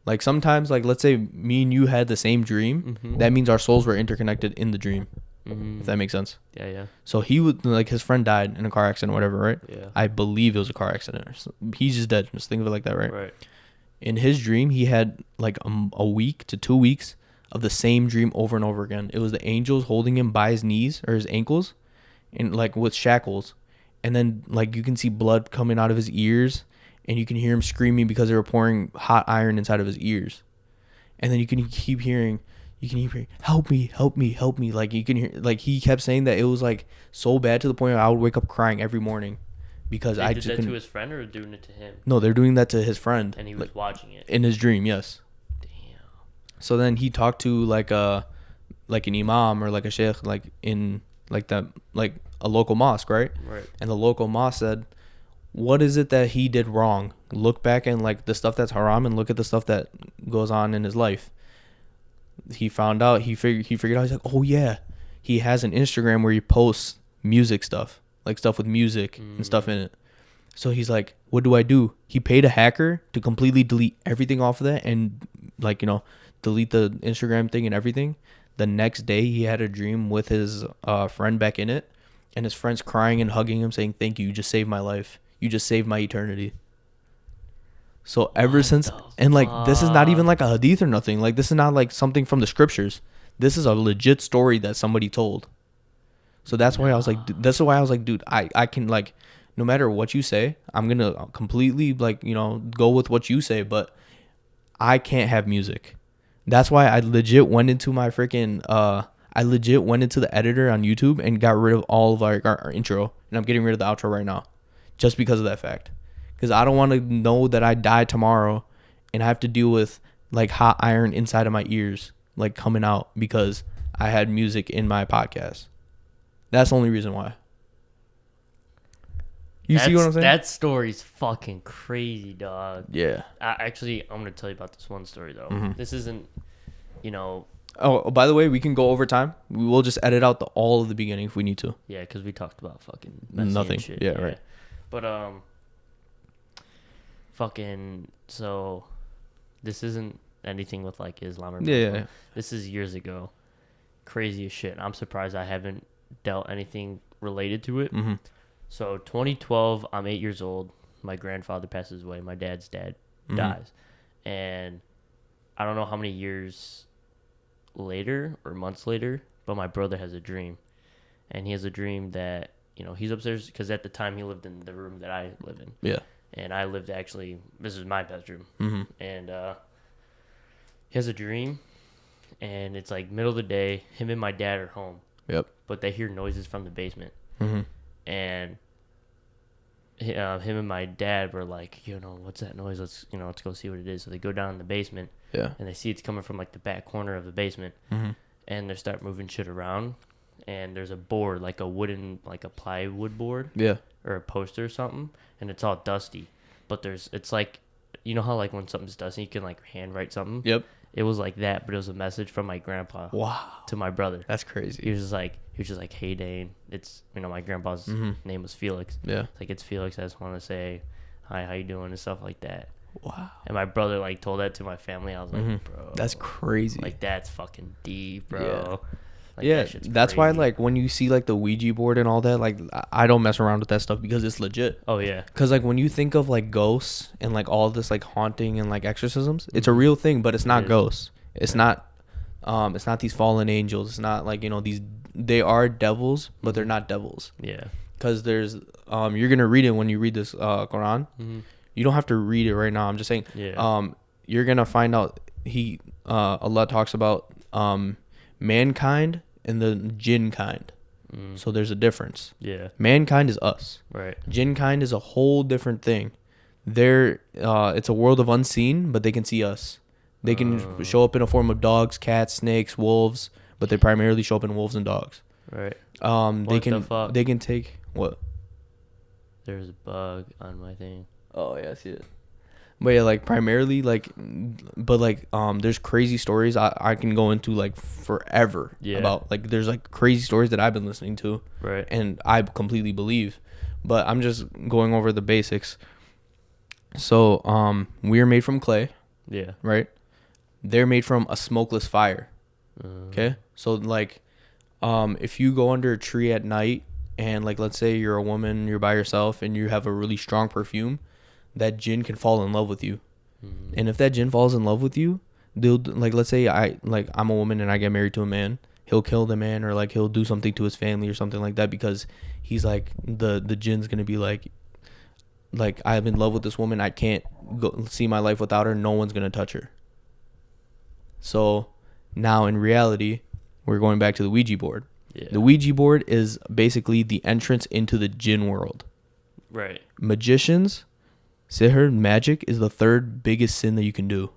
Like sometimes, like let's say me and you had the same dream, Mm-hmm. that means our souls were interconnected in the dream. Mm-hmm. If that makes sense. Yeah. Yeah. So he would like his friend died in a car accident, or whatever, right? Yeah. I believe it was a car accident. He's just dead. Just think of it like that, right? Right. In his dream, he had like a week to 2 weeks of the same dream over and over again. It was the angels holding him by his knees or his ankles, and like with shackles, and then like you can see blood coming out of his ears, and you can hear him screaming because they were pouring hot iron inside of his ears, and then you can keep hearing, help me, help me, help me. Like you can hear, like he kept saying that it was like so bad to the point where I would wake up crying every morning because They I did just that couldn't. to his friend or doing it to him, No, they're doing that to his friend, and he was like, watching it. in his dream. Yes. Damn. So then he talked to like an imam or like a sheikh like in like a local mosque, right? Right. And the local mosque said, "What is it that he did wrong? Look back and like the stuff that's haram and look at the stuff that goes on in his life." He found out. He figured out. He's like, "Oh yeah, he has an Instagram where he posts music stuff, like stuff with music and stuff in it." So he's like, "What do I do?" He paid a hacker to completely delete everything off of that and like delete the Instagram thing and everything. The next day, he had a dream with his friend back in it, and his friend's crying and hugging him, saying, "Thank you. You just saved my life. You just saved my eternity." So ever since, and like this is not even like a hadith or nothing. Like this is not like something from the scriptures. This is a legit story that somebody told. So that's why I was like, dude, I can like, no matter what you say, I'm gonna completely like go with what you say, but I can't have music. That's why I legit went into my freaking I legit went into the editor on YouTube and got rid of all of our intro, and I'm getting rid of the outro right now, just because of that fact. Because I don't want to know that I die tomorrow, and I have to deal with like hot iron inside of my ears, like coming out because I had music in my podcast. That's the only reason why. You see what I'm saying? That story's fucking crazy, dog. Yeah. I'm gonna tell you about this one story though. Mm-hmm. This isn't, you know, Oh, by the way, we can go over time. We will just edit out all of the beginning if we need to. yeah, because we talked about fucking messy Nothing. and shit. Yeah, right. But fucking so, this isn't anything with like Islam or Yeah, Muslim. yeah. This is years ago. Crazy as shit. I'm surprised I haven't dealt anything related to it. Mm-hmm. So 2012, I'm 8 years old. My grandfather passes away. My dad's dad Mhm. dies, and I don't know how many years later or months later, but my brother has a dream, and he has a dream that he's upstairs because at the time he lived in the room that I live in. Yeah. And I lived actually. This is my bedroom, Mm-hmm. and he has a dream, and it's like middle of the day. Him and my dad are home. Yep. But they hear noises from the basement, Mm-hmm. and him and my dad were like, what's that noise? Let's go see what it is. So they go down in the basement, Yeah. and they see it's coming from like the back corner of the basement, Mm-hmm. and they start moving shit around, and there's a board, like a wooden, like a plywood board Yeah. or a poster or something, and it's all dusty, but it's like, how like when something's dusty, you can like handwrite something. Yep. It was like that, but it was a message from my grandpa Wow. to my brother. That's He crazy. was just like, hey Dane, it's my grandpa's Mm-hmm. name was Felix. Yeah. It's like, it's Felix. I just want to say hi, how you doing, and stuff like that. Wow. And my brother like told that to my family. I was like, Mhm. bro, That's crazy. like that's fucking deep, bro. Yeah. Like, Yeah, that shit's that's why crazy. like when you see like the Ouija board and all that, like I don't mess around with that stuff because it's legit. Oh yeah. Because like when you think of like ghosts and like all this like haunting and like exorcisms, it's a Mhm. real thing, but it's not is. ghosts. It's Yeah. it's not these fallen angels. It's not like these. They are devils, but Mm-hmm. they're not devils. Yeah. Because there's you're gonna read it when you read this Quran. Mm-hmm. You don't have to read it right now. I'm just saying. Yeah. You're gonna find out Allah talks about mankind and the jinn kind. Mm. So there's a difference. Yeah. Mankind is us. Right. Jinn kind is a whole different thing. It's a world of unseen, but they can see us. They can show up in a form of dogs, cats, snakes, wolves, but they primarily show up in wolves and dogs. Right. They What can the fuck? they can take what? There's a bug on my thing. Oh yeah, I see it. But yeah, like primarily there's crazy stories I can go into like forever Yeah. about like there's like crazy stories that I've been listening to Right. and I completely believe. But I'm just going over the basics. So we are made from clay, Yeah. right? They're made from a smokeless fire. Okay? So like if you go under a tree at night and like let's say you're a woman, you're by yourself and you have a really strong perfume, that jinn can fall in love with you. Mhm. And if that jinn falls in love with you, they'll like let's say I'm a woman and I get married to a man, he'll kill the man or like he'll do something to his family or something like that because he's like the jinn's going to be like I'm in love with this woman, I can't go see my life without her, no one's going to touch her. So now in reality, we're going back to the Ouija board. Yeah. The Ouija board is basically the entrance into the jinn world. Right. Magicians, sihr, magic is the third biggest sin that you can do.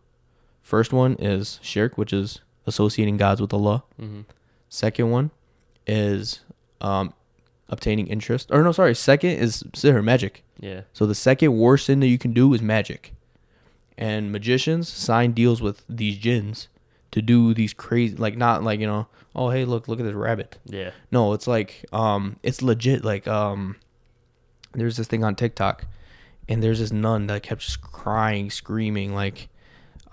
First one is shirk, which is associating gods with Allah. Mm-hmm. Second one is obtaining interest. Or no, sorry. Second is sihr, magic. Yeah. So the second worst sin that you can do is magic. And magicians sign deals with these jinns to do these crazy, like not like, oh, hey, look at this rabbit. Yeah. No, it's like, it's legit. Like, there's this thing on TikTok and there's this nun that kept just crying, screaming, like,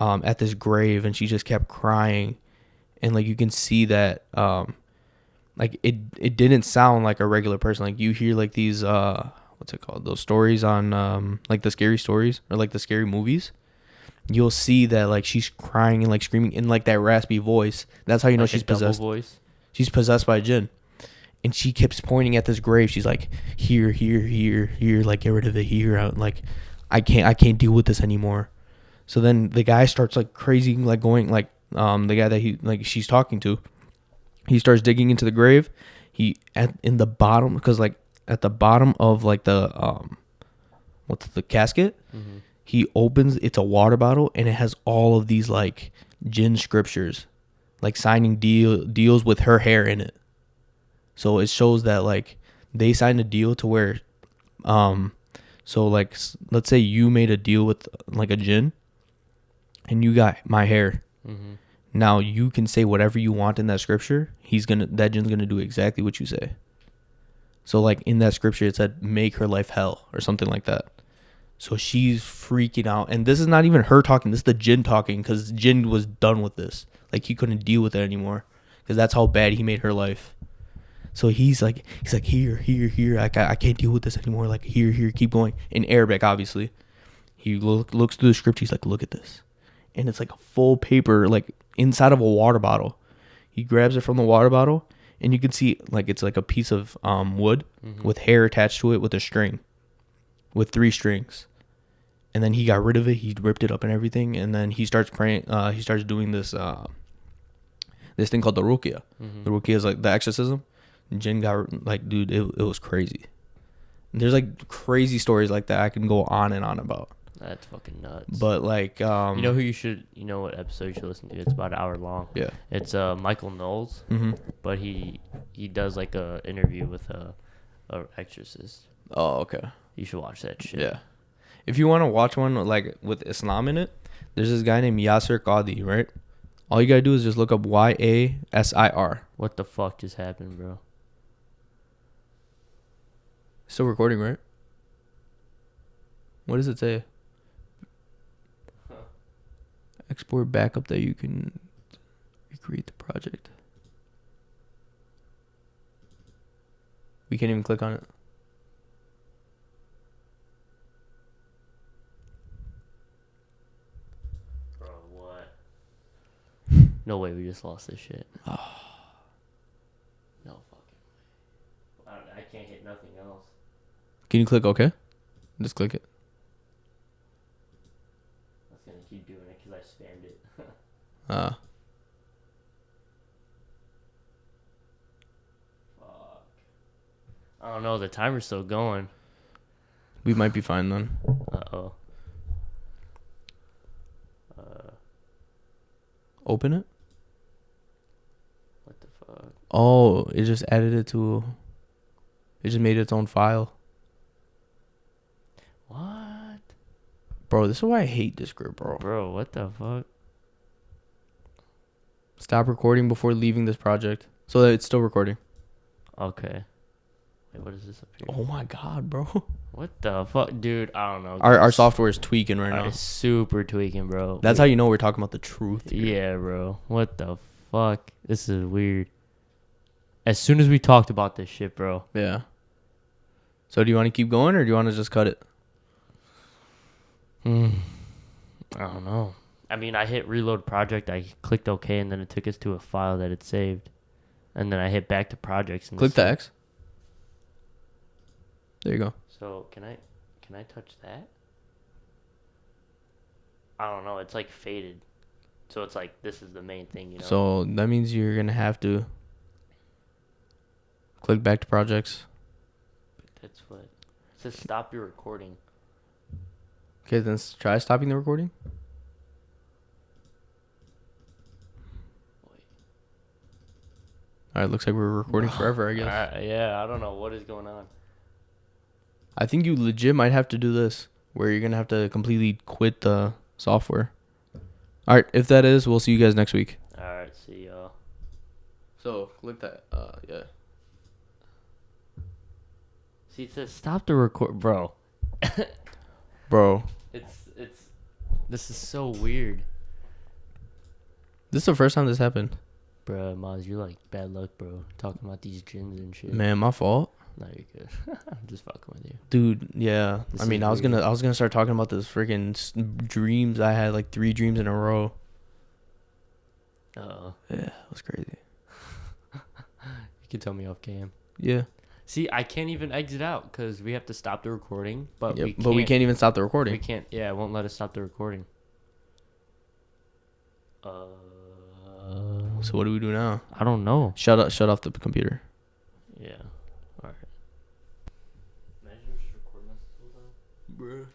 at this grave, and she just kept crying. And like, you can see that, like it didn't sound like a regular person. Like you hear like these, what's it called? Those stories on, like the scary stories or like the scary movies. You'll see that like she's crying and like screaming in like that raspy voice. That's how you know Like she's a double possessed. voice. She's possessed by a jinn. And she keeps pointing at this grave. She's like, here, like get rid of it here. Like, I can't deal with this anymore. So then the guy starts like crazy, like going like the guy that she's talking to. He starts digging into the grave. In the bottom, because like at the bottom of like the what's the casket, Mm-hmm. he opens. It's a water bottle and it has all of these like jinn scriptures, like signing deals with her hair in it. So it shows that like they signed a deal to where So like let's say you made a deal with like a jinn, and you got my hair. Mm-hmm. Now you can say whatever you want in that scripture. That jinn's gonna do exactly what you say. So like in that scripture, it said make her life hell or something like that. So she's freaking out, and this is not even her talking. This is the jinn talking, because jinn was done with this. Like he couldn't deal with it anymore, because that's how bad he made her life. So he's like here, I can't deal with this anymore. Like here, keep going in Arabic, obviously. He looks through the script. He's like, look at this, and it's like a full paper, like inside of a water bottle. He grabs it from the water bottle, and you can see like it's like a piece of wood with hair attached to it with a string, with 3 strings. And then he got rid of it. He ripped it up and everything. And then he starts praying. He starts doing this this thing called the ruqya. The ruqya is like the exorcism. Jinn got like, dude, it was crazy. There's like crazy stories like that I can go on and on about. That's fucking nuts. But like, you know what episode you should listen to? It's about an hour long. Yeah. It's Michael Knowles, but he does like a interview with a exorcist. Oh, okay. You should watch that shit. Yeah. If you want to watch one like with Islam in it, there's this guy named Yasir Qadhi, right? All you gotta do is just look up Yasir. What the fuck just happened, bro? Still recording, right? What does it say? Export backup that you can recreate the project. We can't even click on it. Bro, what? No way, we just lost this shit. No fucking way. I can't hit nothing else. Can you click OK? Just click it. I was gonna keep doing it because I spammed it. Fuck. I don't know. The timer's still going. We might be fine then. Uh-oh. Open it. What the fuck? Oh, it just added it to. It just made its own file. What? Bro, this is why I hate this group, bro. Bro, what the fuck? Stop recording before leaving this project. So that it's still recording. Okay. Wait, what is this up here? Oh my god, bro. What the fuck? Dude, I don't know. Our software is tweaking right now. It's super tweaking, bro. That's how you know we're talking about the truth. Yeah, bro. What the fuck? This is weird. As soon as we talked about this shit, bro. Yeah. So do you want to keep going or do you want to just cut it? I don't know. I mean, I hit reload project. I clicked OK, and then it took us to a file that it saved. And then I hit back to projects. And Click the X. There you go. So can I touch that? I don't know. It's like faded. So it's like this is the main thing, you know. So that means you're gonna have to click back to projects. But that's what it says. Stop your recording. Okay, then try stopping the recording. Wait. All right, looks like we're recording forever, I guess. Yeah, I don't know what is going on. I think you legit might have to do this, where you're gonna have to completely quit the software. All right, if that is, we'll see you guys next week. All right, see y'all. So click that. Yeah. See, it says stop the record, bro. Bro, It's this is so weird. this is the first time this happened. Bro, Maz, you're like bad luck, bro. Talking about these gins and shit. Man, my fault. No, you're good. I'm just fucking with you. Dude, yeah. This I mean, is I was weird. gonna start talking about this freaking dreams. I had like 3 dreams in a row. Uh-oh. Yeah, it was crazy. You can tell me off cam. Yeah. See, I can't even exit out because we have to stop the recording. But Yep, we can't even stop the We recording. can't. Yeah, it won't let us stop the recording. So what do we do now? I don't know. Shut off the computer. Yeah. All right. Imagine just recording us the whole time. Bruh.